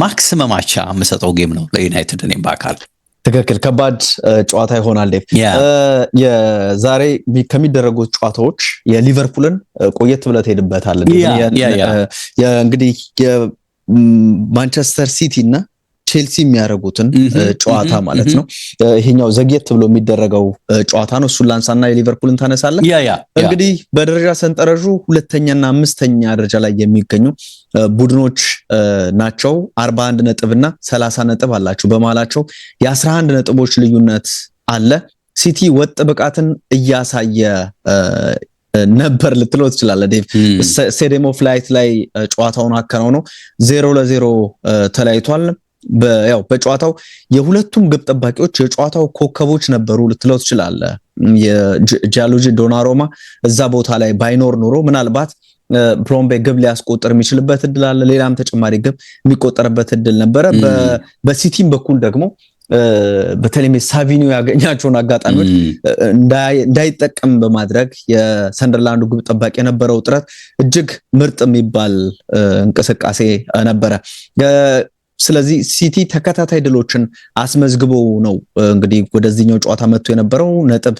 ማክሲመም አቻ የምሰጠው ጌም ነው ለዩናይትድ እኔም በአካል
ትክክል። ከባድ ጨዋታ ይሆናል ዴቭ። የዛሬ ከሚደረጉት ጨዋታዎች የሊቨርፑልን ቆየት ብለህ ትሄድበታለህ። እንግዲህ የማንቸስተር ሲቲ እና ቼልሲ የሚያደርጉትን ጨዋታ ማለት ነው። ይሄኛው ዘግየት ብሎ የሚደረገው ጨዋታ ነው። እሱን ላንሳና የሊቨርፑልን ታነሳለህ። እንግዲህ በደረጃ ሰንጠረዡ 2ኛና 5ኛ ደረጃ ላይ የሚገኙ ቡድኖች ናቸው። 41 ነጥብና 30 ነጥብ አላቸው። በመሃላቸው የ11 ነጥቦች ልዩነት አለ። ሲቲ ወጥ ብቃትን እያሳየ ነበር ልትለው ትችላለህ ዴቭ። ስቴዲየም ኦፍ ላይት ላይ ጨዋታውን አከናውነው 0-0 ተለያይቷል። ያው በጨዋታው የሁለቱም ግብ ጠባቂዎች የጨዋታው ኮከቦች ነበሩ ልትለው ትችላለህ። የጃሉጂ ዶናሮማ እዛ ቦታ ላይ ባይኖር ኖሮ ምናልባት ብሮምቤ ግብ ሊያስቆጥር የሚችልበት እድል አለ። ሌላም ተጨማሪ ግብ የሚቆጠርበት እድል ነበረ። በሲቲም በኩል ደግሞ በተለይ ሳቪኒዮ ያገኛቸውን አጋጣሚዎች እንዳይጠቀም በማድረግ የሰንደርላንዱ ግብ ጠባቂ የነበረው ጥረት እጅግ ምርጥ የሚባል እንቅስቃሴ ነበረ። ስለዚህ ሲቲ ተከታታይ ድሎችን አስመዝግቦ ነው እንግዲህ ወደዚህኛው ጨዋታ መጥቶ የነበረው ነጥብ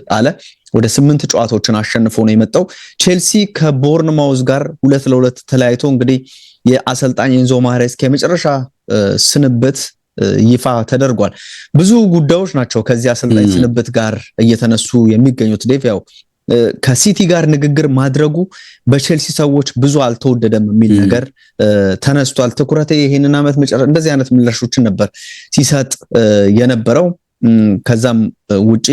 ጣለ። ወደ 8 ጨዋታዎችን አሸንፎ ነው የመጣው። ቼልሲ ከቦርንማውዝ ጋር 2-2 ተለያይቶ እንግዲህ የአሰልጣኝ ኤንዞ ማሬስካ የመጨረሻ ስንብት ይፋ ተደርጓል። ብዙ ጉዳዮች ናቸው ከዚህ አሰልጣኝ ስንብት ጋር እየተነሱ የሚገኙት ዴቭ። ያው ከሲቲ ጋር ንግግር ማድረጉ በቼልሲ ሰዎች ብዙ አልተወደደም የሚል ነገር ተነስቷል። ትኩረቴ ይሄንን ዓመት መጨረሻ እንደዚህ አይነት ምላሾችን ነበር ሲሰጥ የነበረው። ከዛም ውጪ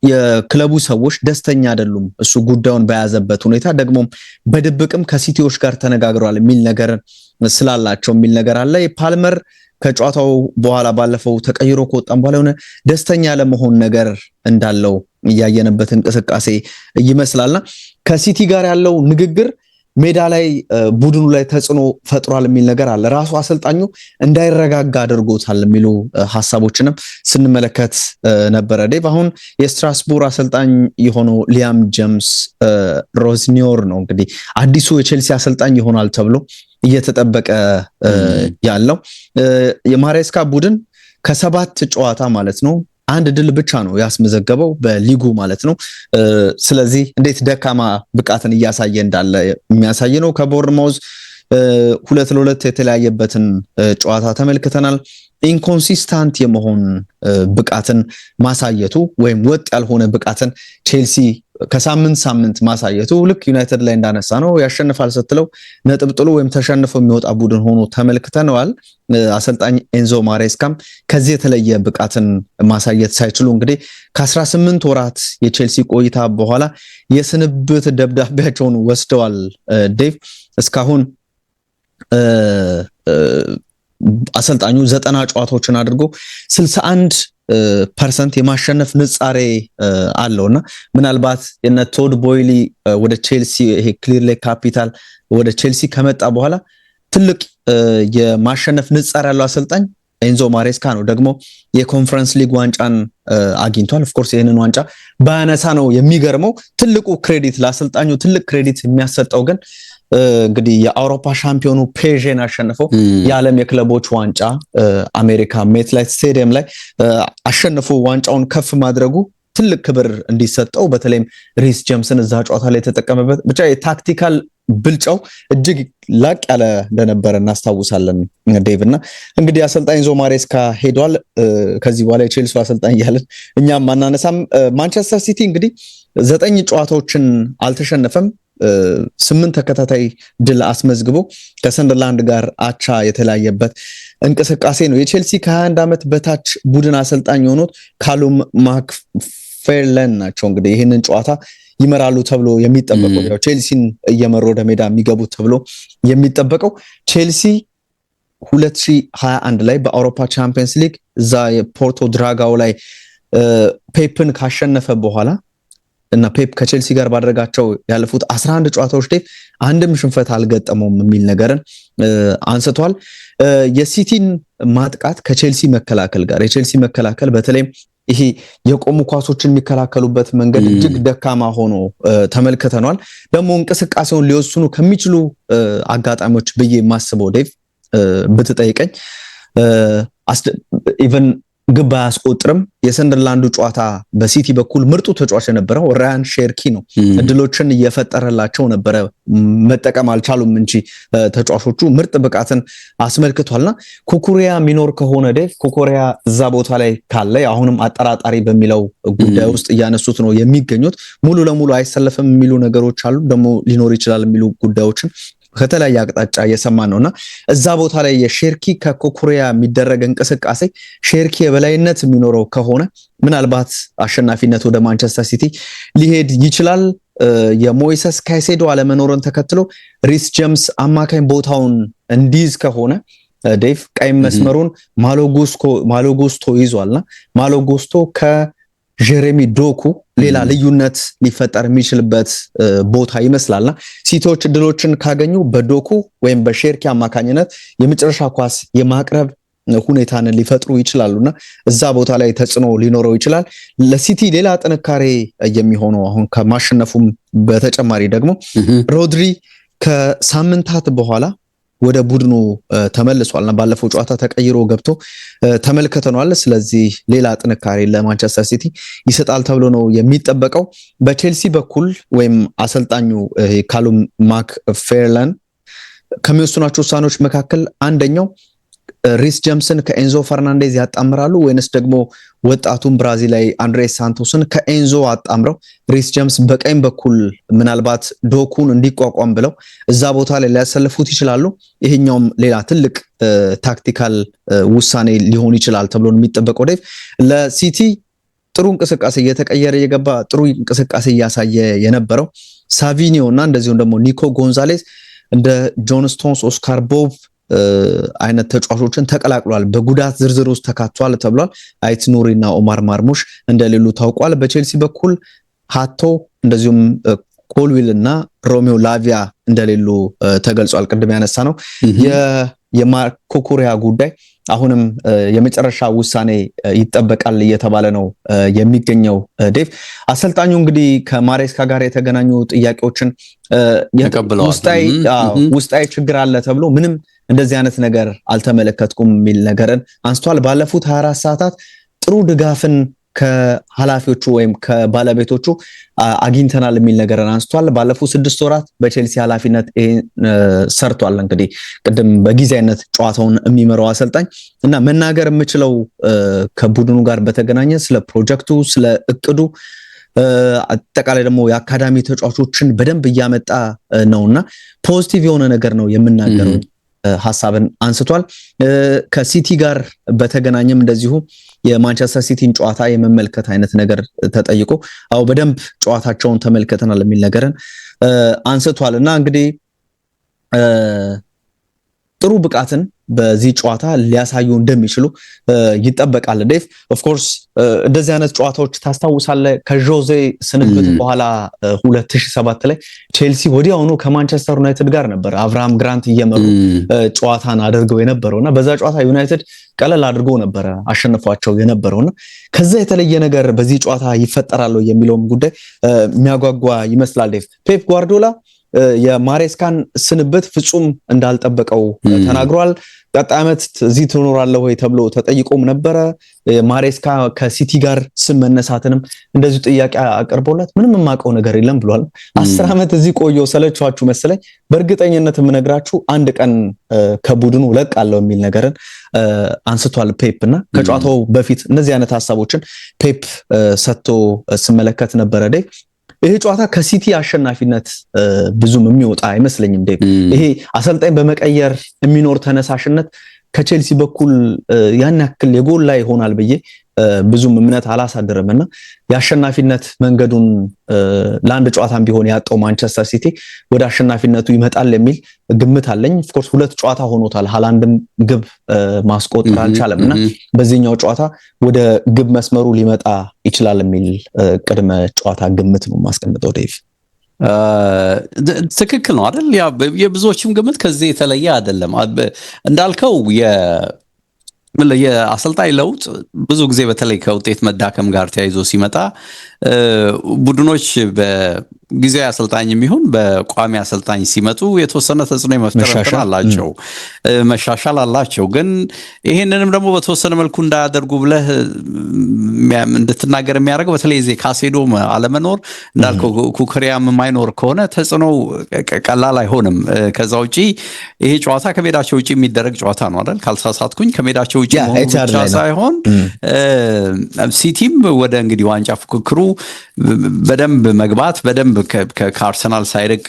የክለቡ ሰዎች ደስተኛ አይደሉም እሱ ጉዳዩን በያዘበት ሁኔታ። ደግሞ በድብቅም ከሲቲዎች ጋር ተነጋግረዋል የሚል ነገር ስላላቸው የሚል ነገር አለ። የፓልመር ከጨዋታው በኋላ ባለፈው ተቀይሮ ከወጣም በኋላ የሆነ ደስተኛ ለመሆን ነገር እንዳለው እያየነበት እንቅስቃሴ ይመስላልና ከሲቲ ጋር ያለው ንግግር ሜዳ ላይ ቡድኑ ላይ ተጽዕኖ ፈጥሯል የሚል ነገር አለ። ራሱ አሰልጣኙ እንዳይረጋጋ አድርጎታል የሚሉ ሐሳቦችንም ስንመለከት ነበረ ዴቭ። አሁን የስትራስቡር አሰልጣኝ የሆነው ሊያም ጄምስ ሮዝኒዮር ነው እንግዲህ አዲሱ የቼልሲ አሰልጣኝ ይሆናል ተብሎ እየተጠበቀ ያለው። የማሬስካ ቡድን ከ7 ጨዋታ ማለት ነው 1 ድል ብቻ ነው ያስመዘገበው በሊጉ ማለት ነው። ስለዚህ እንዴት ደካማ ብቃትን እያሳየ እንዳለ የሚያሳይ ነው። ከቦርንማውዝ 2-2 የተለያየበትን ጨዋታ ተመልክተናል። ኢንኮንሲስታንት የመሆን ብቃትን ማሳየቱ ወይም ወጥ ያልሆነ ብቃትን ቼልሲ ከሳምንት ሳምንት ማሳየቱ ልክ ዩናይትድ ላይ እንዳነሳ ነው ያሸንፋል ስትለው ነጥብ ጥሎ ወይም ተሸንፎ የሚወጣ ቡድን ሆኖ ተመልክተነዋል። አሰልጣኝ ኤንዞ ማሬስካም ከዚህ የተለየ ብቃትን ማሳየት ሳይችሉ እንግዲህ ከ18 ወራት የቼልሲ ቆይታ በኋላ የስንብት ደብዳቤያቸውን ወስደዋል ዴቭ። እስካሁን አሰልጣኙ 90 ጨዋታዎችን አድርጎ 61% የማሸነፍ ንጻሬ አለውና ምናልባት የነ ቶድ ቦይሊ ወደ ቼልሲ ይሄ ክሊር ሌክ ካፒታል ወደ ቼልሲ ከመጣ በኋላ ትልቅ የማሸነፍ ንጻሬ ያለው አሰልጣኝ ኤንዞ ማሬስካ ነው። ደግሞ የኮንፈረንስ ሊግ ዋንጫን አግኝቷል። ኦፍኮርስ ይህንን ዋንጫ ባያነሳ ነው የሚገርመው። ትልቁ ክሬዲት ለአሰልጣኙ ትልቅ ክሬዲት የሚያሰጠው ግን እንግዲህ የአውሮፓ ሻምፒዮኑ ፔዥን አሸንፈው የዓለም የክለቦች ዋንጫ አሜሪካ ሜትላይፍ ስቴዲየም ላይ አሸንፎ ዋንጫውን ከፍ ማድረጉ ትልቅ ክብር እንዲሰጠው በተለይም ሪስ ጀምስን እዛ ጨዋታ ላይ የተጠቀመበት ብቻ የታክቲካል ብልጫው እጅግ ላቅ ያለ እንደነበረ እናስታውሳለን ዴቭ። እና እንግዲህ አሰልጣኝ ኤንዞ ማሬስካ ሄዷል። ከዚህ በኋላ የቼልሲ አሰልጣኝ እያለን እኛም ማናነሳም። ማንቸስተር ሲቲ እንግዲህ 9 ጨዋታዎችን አልተሸነፈም። 8 ተከታታይ ድል አስመዝግቦ ከሰንደርላንድ ጋር አቻ የተለያየበት እንቅስቃሴ ነው። የቼልሲ ከ21 ዓመት በታች ቡድን አሰልጣኝ የሆኑት ካሉም ማክፌርለን ናቸው። እንግዲህ ይህንን ጨዋታ ይመራሉ ተብሎ የሚጠበቀው ያው ቼልሲን እየመሩ ወደ ሜዳ የሚገቡት ተብሎ የሚጠበቀው ቼልሲ 2021 ላይ በአውሮፓ ቻምፒየንስ ሊግ እዛ የፖርቶ ድራጋው ላይ ፔፕን ካሸነፈ በኋላ እና ፔፕ ከቼልሲ ጋር ባደረጋቸው ያለፉት 11 ጨዋታዎች ላይ አንድም ሽንፈት አልገጠመውም የሚል ነገርን አንስቷል። የሲቲን ማጥቃት ከቼልሲ መከላከል ጋር የቼልሲ መከላከል በተለይም ይሄ የቆሙ ኳሶችን የሚከላከሉበት መንገድ እጅግ ደካማ ሆኖ ተመልክተናል። ደግሞ እንቅስቃሴውን ሊወስኑ ከሚችሉ አጋጣሚዎች ብዬ የማስበው ዴቭ ብትጠይቀኝ ኢቨን ግብ አያስቆጥርም። የሰንደርላንዱ ጨዋታ በሲቲ በኩል ምርጡ ተጫዋች የነበረው ራያን ሼርኪ ነው። እድሎችን እየፈጠረላቸው ነበረ፣ መጠቀም አልቻሉም እንጂ ተጫዋቾቹ ምርጥ ብቃትን አስመልክቷልና ኩኩሪያ ሚኖር ከሆነ ዴቭ ኩኩሪያ እዛ ቦታ ላይ ካለ አሁንም አጠራጣሪ በሚለው ጉዳይ ውስጥ እያነሱት ነው የሚገኙት። ሙሉ ለሙሉ አይሰለፍም የሚሉ ነገሮች አሉ፣ ደግሞ ሊኖር ይችላል የሚሉ ጉዳዮችን ከተለያየ አቅጣጫ እየሰማን ነውና እዛ ቦታ ላይ የሼርኪ ከኮኩሪያ የሚደረግ እንቅስቃሴ ሼርኪ የበላይነት የሚኖረው ከሆነ ምናልባት አሸናፊነት ወደ ማንቸስተር ሲቲ ሊሄድ ይችላል። የሞይሰስ ካይሴዶ አለመኖርን ተከትሎ ሪስ ጀምስ አማካኝ ቦታውን እንዲይዝ ከሆነ ዴቭ ቀይ መስመሩን ማሎጉስቶ ይዟልና ማሎጉስቶ ከጀሬሚ ዶኩ ሌላ ልዩነት ሊፈጠር የሚችልበት ቦታ ይመስላልና ሲቲዎች ድሎችን ካገኙ በዶኩ ወይም በሼርኪ አማካኝነት የመጨረሻ ኳስ የማቅረብ ሁኔታን ሊፈጥሩ ይችላሉና እዛ ቦታ ላይ ተጽዕኖ ሊኖረው ይችላል። ለሲቲ ሌላ ጥንካሬ የሚሆነው አሁን ከማሸነፉም በተጨማሪ ደግሞ ሮድሪ ከሳምንታት በኋላ ወደ ቡድኑ ተመልሷልና ባለፈው ጨዋታ ተቀይሮ ገብቶ ተመልክተናል። ስለዚህ ሌላ ጥንካሬ ለማንቸስተር ሲቲ ይሰጣል ተብሎ ነው የሚጠበቀው። በቼልሲ በኩል ወይም አሰልጣኙ ካሉም ማክፌርለን ከሚወስኗቸው ውሳኔዎች መካከል አንደኛው ሪስ ጀምስን ከኤንዞ ፈርናንዴዝ ያጣምራሉ ወይንስ ደግሞ ወጣቱን ብራዚላዊ አንድሬስ ሳንቶስን ከኤንዞ አጣምረው ሪስ ጀምስ በቀኝ በኩል ምናልባት ዶኩን እንዲቋቋም ብለው እዛ ቦታ ላይ ሊያሰልፉት ይችላሉ። ይሄኛውም ሌላ ትልቅ ታክቲካል ውሳኔ ሊሆን ይችላል ተብሎ ነው የሚጠበቀው። ዴቭ ለሲቲ ጥሩ እንቅስቃሴ እየተቀየረ የገባ ጥሩ እንቅስቃሴ እያሳየ የነበረው ሳቪኒዮ እና እንደዚሁም ደግሞ ኒኮ ጎንዛሌስ እንደ ጆን ስቶንስ፣ ኦስካር ቦብ አይነት ተጫዋቾችን ተቀላቅሏል። በጉዳት ዝርዝር ውስጥ ተካቷል ተብሏል። አይት ኑሪ እና ኦማር ማርሙሽ እንደሌሉ ታውቋል። በቼልሲ በኩል ሃቶ እንደዚሁም ኮልዊል እና ሮሚዮ ላቪያ እንደሌሉ ተገልጿል። ቅድም ያነሳ ነው የማርኮኩሪያ ጉዳይ አሁንም የመጨረሻ ውሳኔ ይጠበቃል እየተባለ ነው የሚገኘው። ዴቭ አሰልጣኙ እንግዲህ ከማሬስካ ጋር የተገናኙ ጥያቄዎችን ውስጣዊ ችግር አለ ተብሎ ምንም እንደዚህ አይነት ነገር አልተመለከትኩም የሚል ነገርን አንስቷል። ባለፉት 24 ሰዓታት ጥሩ ድጋፍን ከኃላፊዎቹ ወይም ከባለቤቶቹ አግኝተናል የሚል ነገርን አንስቷል። ባለፉት 6 ወራት በቼልሲ ኃላፊነት ሰርቷል። እንግዲህ ቅድም በጊዜያዊነት ጨዋታውን የሚመራው አሰልጣኝ እና መናገር የምችለው ከቡድኑ ጋር በተገናኘ ስለ ፕሮጀክቱ፣ ስለ እቅዱ አጠቃላይ ደግሞ የአካዳሚ ተጫዋቾችን በደንብ እያመጣ ነውና ፖዚቲቭ የሆነ ነገር ነው የምናገረው ሐሳብን አንስቷል። ከሲቲ ጋር በተገናኘም እንደዚሁ የማንቸስተር ሲቲን ጨዋታ የመመልከት አይነት ነገር ተጠይቆ አው በደንብ ጨዋታቸውን ተመልከተናል የሚል ነገርን አንስቷልና እንግዲህ ጥሩ ብቃትን በዚህ ጨዋታ ሊያሳዩ እንደሚችሉ ይጠበቃል። ዴቭ ኦፍ ኮርስ እንደዚህ አይነት ጨዋታዎች ታስታውሳለህ? ከጆዜ ስንብት በኋላ 2007 ላይ ቼልሲ ወዲያውኑ ከማንቸስተር ዩናይትድ ጋር ነበር አብርሃም ግራንት እየመሩ ጨዋታን አድርገው የነበረውና በዛ ጨዋታ ዩናይትድ ቀለል አድርጎ ነበር አሸንፏቸው የነበረውና ከዛ የተለየ ነገር በዚህ ጨዋታ ይፈጠራል የሚለውም ጉዳይ የሚያጓጓ ይመስላል። ዴቭ ፔፕ ጓርዲዮላ የማሬስካን ስንብት ፍጹም እንዳልጠበቀው ተናግሯል። ቀጣይ ዓመት እዚህ ትኖራለህ ወይ ተብሎ ተጠይቆም ነበረ። ማሬስካ ከሲቲ ጋር ስም መነሳትንም እንደዚሁ ጥያቄ አቅርቦለት ምንም የማውቀው ነገር የለም ብሏል። 10 ዓመት እዚህ ቆየው ሰለቻችሁ መሰለኝ፣ በእርግጠኝነት የምነግራችሁ አንድ ቀን ከቡድኑ ለቃለሁ የሚል ነገርን አንስቷል ፔፕ እና ከጨዋታው በፊት እነዚህ አይነት ሐሳቦችን ፔፕ ሰጥቶ ስመለከት ነበረ። ይሄ ጨዋታ ከሲቲ አሸናፊነት ብዙም የሚወጣ አይመስለኝም። ይሄ አሰልጣኝ በመቀየር የሚኖር ተነሳሽነት ከቼልሲ በኩል ያን ያክል የጎል ላይ ይሆናል ብዬ ብዙም እምነት አላሳደረምና የአሸናፊነት መንገዱን ለአንድ ጨዋታም ቢሆን ያጣው ማንቸስተር ሲቲ ወደ አሸናፊነቱ ይመጣል የሚል ግምት አለኝ። ኦፍ ኮርስ ሁለት ጨዋታ ሆኖታል፣ ሃላንድም ግብ ማስቆጠር አልቻለምና በዚህኛው ጨዋታ ወደ ግብ መስመሩ ሊመጣ ይችላል የሚል ቅድመ ጨዋታ ግምት ነው ማስቀምጠው። ዴቭ
ትክክል ነው አይደል? ያ የብዙዎችም ግምት ከዚህ የተለየ አይደለም። እንዳልከው የአሰልጣኝ ለውጥ ብዙ ጊዜ በተለይ ከውጤት መዳከም ጋር ተያይዞ ሲመጣ ቡድኖች በጊዜያዊ አሰልጣኝ የሚሆን በቋሚ አሰልጣኝ ሲመጡ የተወሰነ ተጽዕኖ የመፍጠር አላቸው፣ መሻሻል አላቸው። ግን ይሄንንም ደግሞ በተወሰነ መልኩ እንዳያደርጉ ብለህ እንድትናገር የሚያደርገው በተለይ ዜ ካሴዶ አለመኖር እንዳልከው ኩክሪያም የማይኖር ከሆነ ተጽዕኖ ቀላል አይሆንም። ከዛ ውጪ ይሄ ጨዋታ ከሜዳቸው ውጪ የሚደረግ ጨዋታ ነው አይደል? ካልተሳሳትኩኝ ከሜዳቸው ውጪ መሆኑ ብቻ ሳይሆን ሲቲም ወደ እንግዲህ ዋንጫ ፉክክሩ በደንብ መግባት በደንብ ከአርሰናል ሳይርቅ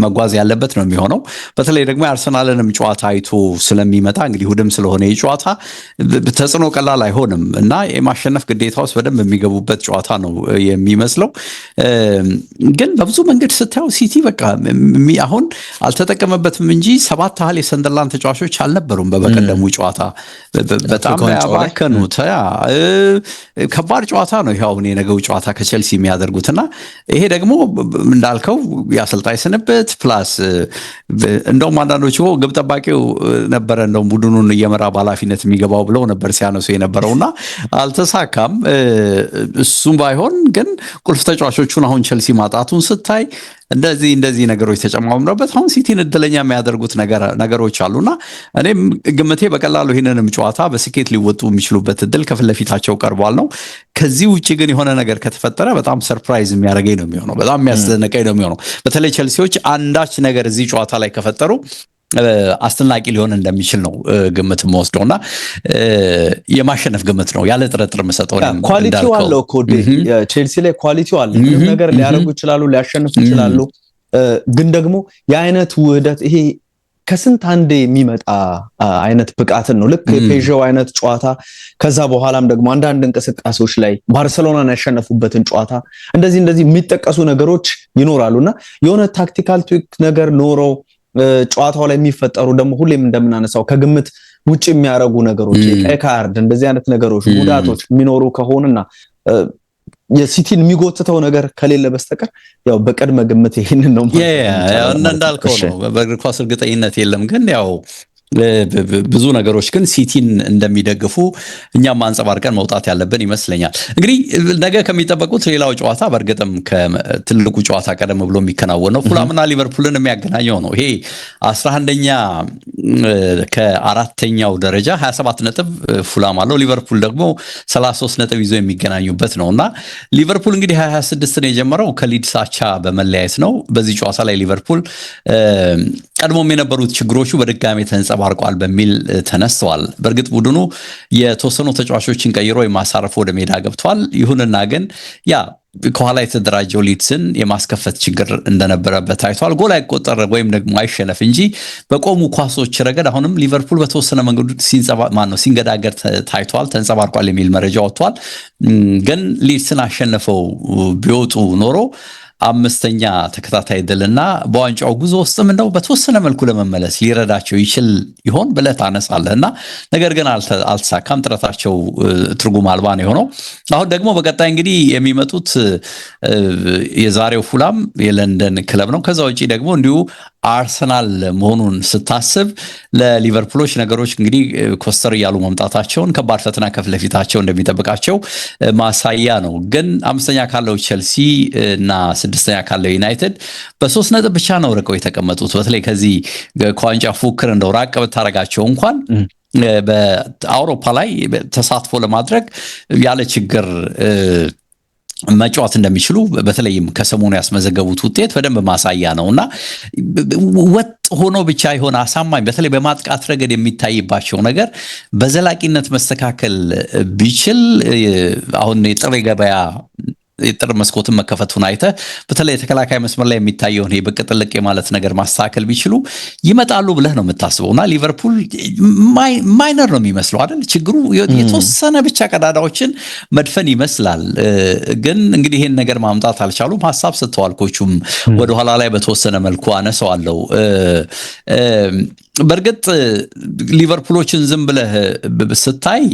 መጓዝ ያለበት ነው የሚሆነው። በተለይ ደግሞ የአርሰናልንም ጨዋታ አይቶ ስለሚመጣ እንግዲህ እሑድም ስለሆነ የጨዋታ ተጽዕኖ ቀላል አይሆንም እና የማሸነፍ ግዴታ ውስጥ በደንብ የሚገቡበት ጨዋታ ነው የሚመስለው። ግን በብዙ መንገድ ስታየው ሲቲ በቃ አሁን አልተጠቀመበትም እንጂ 7 ያህል የሰንደርላንድ ተጫዋቾች አልነበሩም በበቀደሙ ጨዋታ። በጣም ያባከኑት ከባድ ጨዋታ ነው ይሄ አሁን የነገው ጨዋታ ከቼልሲ የሚያደርጉትና ይሄ ደግሞ እንዳልከው የአሰልጣኝ ስንብት ፕላስ እንደውም አንዳንዶች ግብ ጠባቂው ነበረ እንደውም ቡድኑን እየመራ በኃላፊነት የሚገባው ብለው ነበር ሲያነሱ የነበረውና አልተሳካም። እሱም ባይሆን ግን ቁልፍ ተጫዋቾቹን አሁን ቼልሲ ማጣቱን ስታይ እንደዚህ ነገሮች ተጨማምረውበት አሁን ሲቲን እድለኛ የሚያደርጉት ነገሮች አሉና እኔም ግምቴ በቀላሉ ይህንንም ጨዋታ በስኬት ሊወጡ የሚችሉበት እድል ከፊት ለፊታቸው ቀርቧል ነው። ከዚህ ውጪ ግን የሆነ ነገር ከተፈጠረ በጣም ሰርፕራይዝ የሚያደርገኝ ነው የሚሆነው፣ በጣም የሚያስደንቀኝ ነው የሚሆነው። በተለይ ቼልሲዎች አንዳች ነገር እዚህ ጨዋታ ላይ ከፈጠሩ አስደናቂ ሊሆን እንደሚችል ነው ግምት የምወስደውና የማሸነፍ ግምት ነው ያለ ጥርጥር የምሰጠው።
ኳሊቲው አለው እኮ ቼልሲ ላይ ኳሊቲው አለ። ምንም ነገር ሊያደርጉ ይችላሉ፣ ሊያሸንፉ ይችላሉ። ግን ደግሞ የአይነት ውህደት ይሄ ከስንት አንዴ የሚመጣ አይነት ብቃትን ነው። ልክ የፔዥው አይነት ጨዋታ ከዛ በኋላም ደግሞ አንዳንድ እንቅስቃሴዎች ላይ ባርሴሎናን ያሸነፉበትን ጨዋታ እንደዚህ የሚጠቀሱ ነገሮች ይኖራሉና የሆነ ታክቲካል ትዊክ ነገር ኖሮ ጨዋታው ላይ የሚፈጠሩ ደግሞ ሁሌም እንደምናነሳው ከግምት ውጪ የሚያረጉ ነገሮች ቀይ ካርድ እንደዚህ አይነት ነገሮች ጉዳቶች የሚኖሩ ከሆነና የሲቲን የሚጎትተው ነገር ከሌለ በስተቀር ያው በቀድመ ግምት ይሄንን ነው
እንዳልከው ነው። በእግር ኳስ እርግጠኝነት የለም፣ ግን ያው ብዙ ነገሮች ግን ሲቲን እንደሚደግፉ እኛም አንጸባርቀን መውጣት ያለብን ይመስለኛል። እንግዲህ ነገ ከሚጠበቁት ሌላው ጨዋታ በእርግጥም ከትልቁ ጨዋታ ቀደም ብሎ የሚከናወነው ፉላምና ሊቨርፑልን የሚያገናኘው ነው። ይሄ 11ኛ ከአራተኛው ደረጃ 27 ነጥብ ፉላም አለው፣ ሊቨርፑል ደግሞ 33 ነጥብ ይዞ የሚገናኙበት ነውና ሊቨርፑል እንግዲህ 26 ነው የጀመረው ከሊድስ አቻ በመለያየት ነው። በዚህ ጨዋታ ላይ ሊቨርፑል ቀድሞም የነበሩት ችግሮቹ በድጋሚ ተንጸባርቋል በሚል ተነስተዋል። በእርግጥ ቡድኑ የተወሰኑ ተጫዋቾችን ቀይሮ የማሳረፍ ወደ ሜዳ ገብቷል። ይሁንና ግን ያ ከኋላ የተደራጀው ሊድስን የማስከፈት ችግር እንደነበረበት ታይቷል። ጎል አይቆጠር ወይም ደግሞ አይሸነፍ እንጂ በቆሙ ኳሶች ረገድ አሁንም ሊቨርፑል በተወሰነ መንገዱ ሲንገዳገር ታይቷል፣ ተንጸባርቋል የሚል መረጃ ወጥቷል። ግን ሊድስን አሸነፈው ቢወጡ ኖሮ አምስተኛ ተከታታይ ድልና በዋንጫው ጉዞ ውስጥም እንደው በተወሰነ መልኩ ለመመለስ ሊረዳቸው ይችል ይሆን ብለህ ታነሳለህና ነገር ግን አልተሳካም። ጥረታቸው ትርጉም አልባ ነው የሆነው። አሁን ደግሞ በቀጣይ እንግዲህ የሚመጡት የዛሬው ፉላም የለንደን ክለብ ነው። ከዛ ውጪ ደግሞ እንዲሁ አርሰናል መሆኑን ስታስብ ለሊቨርፑሎች ነገሮች እንግዲህ ኮስተር እያሉ መምጣታቸውን ከባድ ፈተና ከፊት ለፊታቸው እንደሚጠብቃቸው ማሳያ ነው። ግን አምስተኛ ካለው ቼልሲ እና ስድስተኛ ካለው ዩናይትድ በ3 ነጥብ ብቻ ነው ርቀው የተቀመጡት። በተለይ ከዚህ ከዋንጫ ፉክክር እንደው ራቅ ብታረጋቸው እንኳን በአውሮፓ ላይ ተሳትፎ ለማድረግ ያለ ችግር መጫወት እንደሚችሉ በተለይም ከሰሞኑ ያስመዘገቡት ውጤት በደንብ ማሳያ ነውና ወጥ ሆኖ ብቻ ይሆን አሳማኝ በተለይ በማጥቃት ረገድ የሚታይባቸው ነገር በዘላቂነት መስተካከል ቢችል አሁን የጥር ገበያ የጥር መስኮትን መከፈቱን አይተህ በተለይ የተከላካይ መስመር ላይ የሚታየውን ይሄ ብቅ ጥልቅ ማለት ነገር ማስተካከል ቢችሉ ይመጣሉ ብለህ ነው የምታስበውና ሊቨርፑል ማይነር ነው የሚመስለው አይደል? ችግሩ የተወሰነ ብቻ ቀዳዳዎችን መድፈን ይመስላል። ግን እንግዲህ ይሄን ነገር ማምጣት አልቻሉም። ሐሳብ ሰጥተዋል ኮቹም ወደኋላ ላይ በተወሰነ መልኩ አነሳዋለሁ። በእርግጥ ሊቨርፑሎችን ዝም ብለህ ስታይ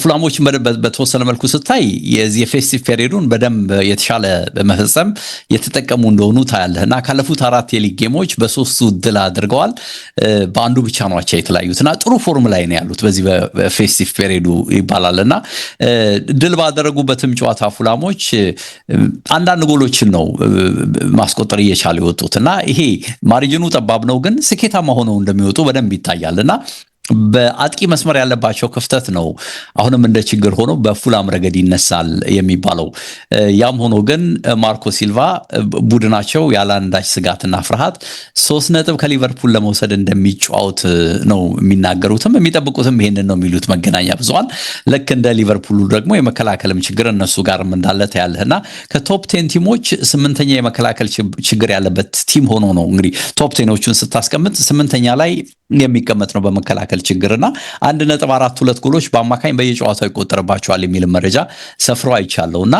ፍላሞችን በተወሰነ መልኩ ስታይ የዚህ የፌስቲቭ ፔሪዱን በደንብ የተሻለ በመፈጸም የተጠቀሙ እንደሆኑ ታያለህ እና ካለፉት 4 የሊግ ጌሞች በ3ቱ ድል አድርገዋል። በአንዱ ብቻ ነው አቻ የተለያዩትና ጥሩ ፎርም ላይ ነው ያሉት በዚህ በፌስቲቭ ፔሪዱ ይባላልና ድል ባደረጉበትም ጨዋታ ፍላሞች አንዳንድ ጎሎችን ነው ማስቆጠር እየቻሉ የወጡትና ይሄ ማርጂኑ ጠባብ ነው፣ ግን ስኬታማ ሆነው እንደሚወጡ በደንብ ይታያልና በአጥቂ መስመር ያለባቸው ክፍተት ነው አሁንም እንደ ችግር ሆኖ በፉላም ረገድ ይነሳል የሚባለው። ያም ሆኖ ግን ማርኮ ሲልቫ ቡድናቸው ያለ አንዳች ስጋትና ፍርሃት 3 ነጥብ ከሊቨርፑል ለመውሰድ እንደሚጫወት ነው የሚናገሩትም የሚጠብቁትም ይሄንን ነው የሚሉት መገናኛ ብዙሃን። ልክ እንደ ሊቨርፑሉ ደግሞ የመከላከልም ችግር እነሱ ጋርም እንዳለ ታያለህና ከቶፕ 10 ቲሞች 8ኛ የመከላከል ችግር ያለበት ቲም ሆኖ ነው እንግዲህ ቶፕ 10ዎቹን ስታስቀምጥ 8ኛ ላይ የሚቀመጥ ነው በመከላከል ችግርና 1.42 ጎሎች በአማካኝ በየጨዋታው ይቆጠርባቸዋል የሚል መረጃ ሰፍሮ አይቻለውና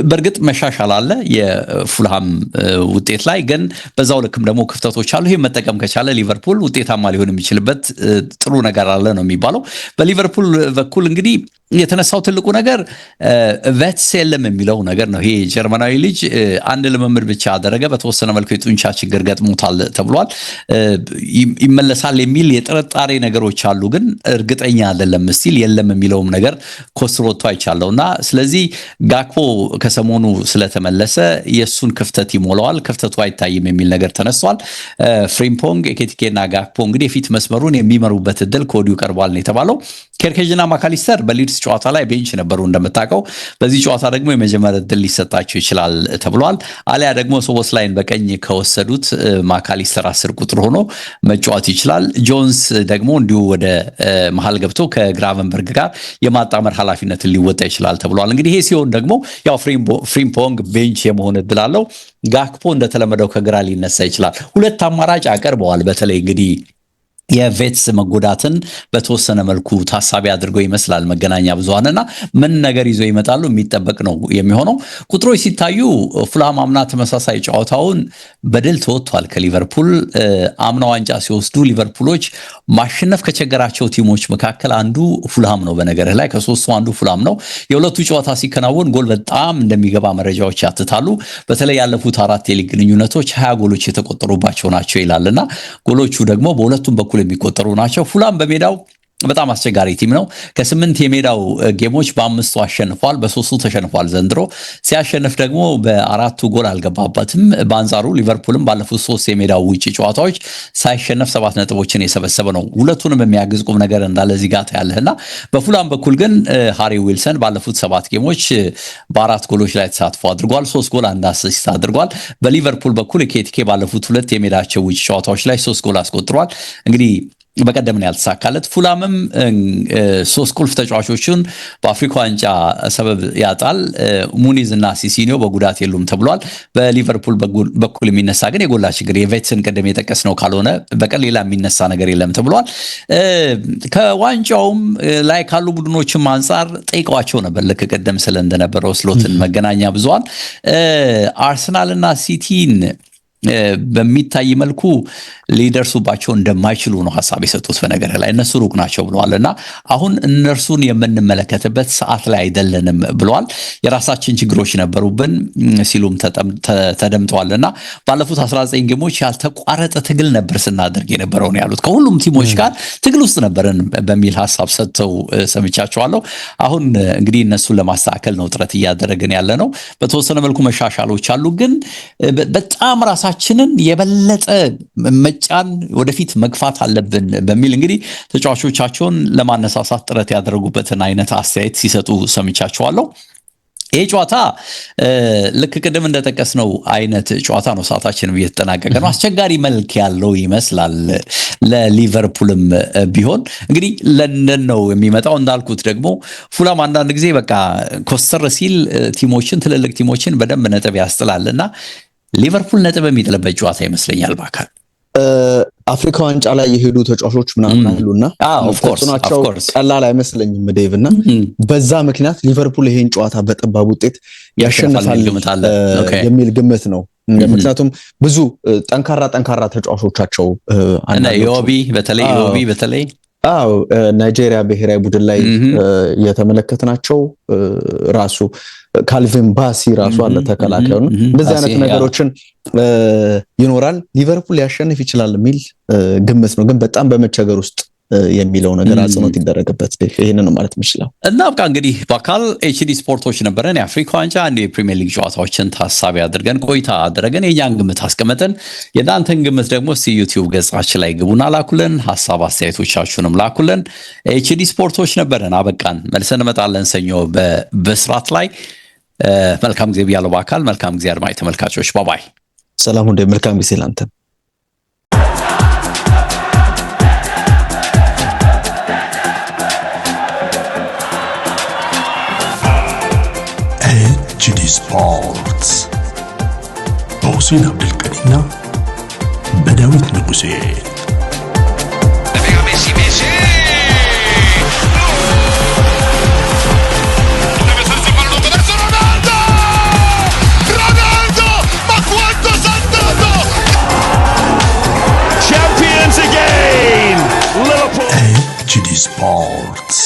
በእርግጥ መሻሻል አለ የፉልሃም ውጤት ላይ፣ ግን በዛው ልክም ደግሞ ክፍተቶች አሉ። ይሄ መጠቀም ከቻለ ሊቨርፑል ውጤታማ ሊሆን የሚችልበት ጥሩ ነገር አለ ነው የሚባለው። በሊቨርፑል በኩል እንግዲህ የተነሳው ትልቁ ነገር ቬትስ የለም የሚለው ነገር ነው። ይሄ ጀርመናዊ ልጅ አንድ ልምምድ ብቻ አደረገ፣ በተወሰነ መልኩ የጡንቻ ችግር ገጥሞታል ተብሏል። ይመለሳል የሚል የጥርጣሬ ነገሮች አሉ፣ ግን እርግጠኛ አይደለም ስቲል የለም የሚለውም ነገር ኮስሮቶ አይቻለውና ስለዚህ ጋክፖ ከሰሞኑ ስለተመለሰ የሱን ክፍተት ይሞላዋል፣ ክፍተቱ አይታይም የሚል ነገር ተነስቷል። ፍሪምፖንግ ኤኬቲኬና ጋክፖ እንግዲህ የፊት መስመሩን የሚመሩበት እድል ከወዲሁ ቀርቧል ነው የተባለው። ኬርኬጅና ማካሊስተር በሊድስ ጨዋታ ላይ ቤንች ነበሩ እንደምታውቀው። በዚህ ጨዋታ ደግሞ የመጀመሪያ እድል ሊሰጣቸው ይችላል ተብሏል። አሊያ ደግሞ ሶቦስላይን በቀኝ ከወሰዱት ማካሊስተር 10 ቁጥር ሆኖ መጫወት ይችላል። ጆንስ ደግሞ እንዲሁ ወደ መሃል ገብቶ ከግራቨንበርግ ጋር የማጣመር ኃላፊነትን ሊወጣ ይችላል ተብሏል። እንግዲህ ይሄ ሲሆን ደግሞ ያው ፍሪምፖንግ ቤንች የመሆን እድል አለው። ጋክፖ እንደተለመደው ከግራ ሊነሳ ይችላል። ሁለት አማራጭ አቀርበዋል። በተለይ እንግዲህ የቬትስ መጎዳትን በተወሰነ መልኩ ታሳቢ አድርገው ይመስላል መገናኛ ብዙሃንና ምን ነገር ይዞ ይመጣሉ የሚጠበቅ ነው የሚሆነው። ቁጥሮች ሲታዩ ፉልሃም አምና ተመሳሳይ ጨዋታውን በድል ተወጥቷል ከሊቨርፑል። አምና ዋንጫ ሲወስዱ ሊቨርፑሎች ማሸነፍ ከቸገራቸው ቲሞች መካከል አንዱ ፉልሃም ነው። በነገርህ ላይ ከሶስቱ አንዱ ፉልሃም ነው። የሁለቱ ጨዋታ ሲከናወን ጎል በጣም እንደሚገባ መረጃዎች ያትታሉ። በተለይ ያለፉት 4 የሊግ ግንኙነቶች 20 ጎሎች የተቆጠሩባቸው ናቸው ይላልና ጎሎቹ ደግሞ በሁለቱም በኩል የሚቆጠሩ ናቸው። ፉልሃም በሜዳው በጣም አስቸጋሪ ቲም ነው። ከ8 የሜዳው ጌሞች በ5ቱ አሸንፏል፣ በ3ቱ ተሸንፏል። ዘንድሮ ሲያሸንፍ ደግሞ በ4ቱ ጎል አልገባበትም። በአንጻሩ ሊቨርፑልም ባለፉት 3 የሜዳው ውጪ ጨዋታዎች ሳይሸነፍ 7 ነጥቦችን የሰበሰበ ነው። ሁለቱንም የሚያግዝ ቁም ነገር እንዳለ እዚህ ጋር ታያለህና በፉልሃም በኩል ግን ሃሪ ዊልሰን ባለፉት 7 ጌሞች በ4 ጎሎች ላይ ተሳትፎ አድርጓል። 3 ጎል 1 አሲስት አድርጓል። በሊቨርፑል በኩል ኬቲኬ ባለፉት 2 የሜዳቸው ውጪ ጨዋታዎች ላይ 3 ጎል አስቆጥሯል። እንግዲህ በቀደም ነው ያልተሳካለት። ፉላምም 3 ቁልፍ ተጫዋቾችን በአፍሪካ ዋንጫ ሰበብ ያጣል። ሙኒዝ እና ሲሲኒዮ በጉዳት የሉም ተብሏል። በሊቨርፑል በኩል የሚነሳ ግን የጎላ ችግር የቬትስን ቀደም የጠቀስነው ካልሆነ በቀር ሌላ የሚነሳ ነገር የለም ተብሏል። ከዋንጫውም ላይ ካሉ ቡድኖችም አንጻር ጠይቀዋቸው ነበር፣ ልክ ቀደም ስለ እንደነበረው ስሎትን መገናኛ ብዙሃን አርሰናልና ሲቲን በሚታይ መልኩ ሊደርሱባቸው እንደማይችሉ ነው ሐሳብ የሰጡት። በነገር ላይ እነሱ ሩቅ ናቸው ብለዋልና አሁን እነርሱን የምንመለከትበት ሰዓት ላይ አይደለንም ብለዋል። የራሳችን ችግሮች ነበሩብን ሲሉም ተደምጠዋልና ባለፉት 19 ጌሞች ያልተቋረጠ ትግል ነበር ስናደርግ የነበረው ነው ያሉት። ከሁሉም ቲሞች ጋር ትግል ውስጥ ነበርን በሚል ሐሳብ ሰጥተው ሰምቻቸዋለሁ። አሁን እንግዲህ እነሱን ለማስተካከል ነው ጥረት እያደረግን ያለ ነው። በተወሰነ መልኩ መሻሻሎች አሉ፣ ግን በጣም ራሳችንን የበለጠ መጫን ወደፊት መግፋት አለብን በሚል እንግዲህ ተጫዋቾቻቸውን ለማነሳሳት ጥረት ያደረጉበትን አይነት አስተያየት ሲሰጡ ሰምቻቸዋለሁ። ይሄ ጨዋታ ልክ ቅድም እንደጠቀስነው አይነት ጨዋታ ነው። ሰዓታችንም እየተጠናቀቀ ነው። አስቸጋሪ መልክ ያለው ይመስላል። ለሊቨርፑልም ቢሆን እንግዲህ ለንደን ነው የሚመጣው። እንዳልኩት ደግሞ ፉላም አንዳንድ ጊዜ በቃ ኮስተር ሲል ትልልቅ ቲሞችን በደንብ ነጥብ ያስጥላልና ሊቨርፑል ነጥብ የሚጥልበት ጨዋታ ይመስለኛል። በአካል
አፍሪካ ዋንጫ ላይ የሄዱ ተጫዋቾች ምናምን አሉና ተጽዕኖአቸው ቀላል አይመስለኝም ዴቭ፣ እና በዛ ምክንያት ሊቨርፑል ይሄን ጨዋታ በጠባብ ውጤት ያሸንፋል የሚል ግምት ነው። ምክንያቱም ብዙ ጠንካራ ተጫዋቾቻቸው
በተለይ
ናይጄሪያ ብሔራዊ ቡድን ላይ የተመለከትናቸው ራሱ ካልቪን ባሲ ራሱ አለ ተከላካዩ ነው። እንደዚህ አይነት ነገሮችን ይኖራል። ሊቨርፑል ሊያሸንፍ ይችላል የሚል ግምት ነው፣ ግን በጣም በመቸገር ውስጥ የሚለው ነገር አጽንኦት ይደረግበት። ይሄንን ነው ማለት የምችለው።
እና በቃ እንግዲህ በአካል ኤችዲ ስፖርቶች ነበረን። የአፍሪካ ዋንጫ አንድ የፕሪሚየር ሊግ ጨዋታዎችን ታሳቢ አድርገን ቆይታ አድርገን የኛን ግምት አስቀመጠን። የእናንተን ግምት ደግሞ እስቲ ዩቲዩብ ገጻችን ላይ ግቡና ላኩልን፣ ሀሳብ አስተያየቶቻችሁንም ላኩልን። ኤችዲ ስፖርቶች ነበረን። አበቃን። መልሰን እንመጣለን ሰኞ በስራት ላይ። መልካም ጊዜ ብያለሁ። በአካል መልካም ጊዜ አድማጭ ተመልካቾች። ባባይ
ሰላም ሁንዴ። መልካም ጊዜ ላንተ።
ኤችዲ ስፖርትስ በሁሴን አብዱልቀኒና በዳዊት ንጉሴ ኤችዲ ስፖርትስ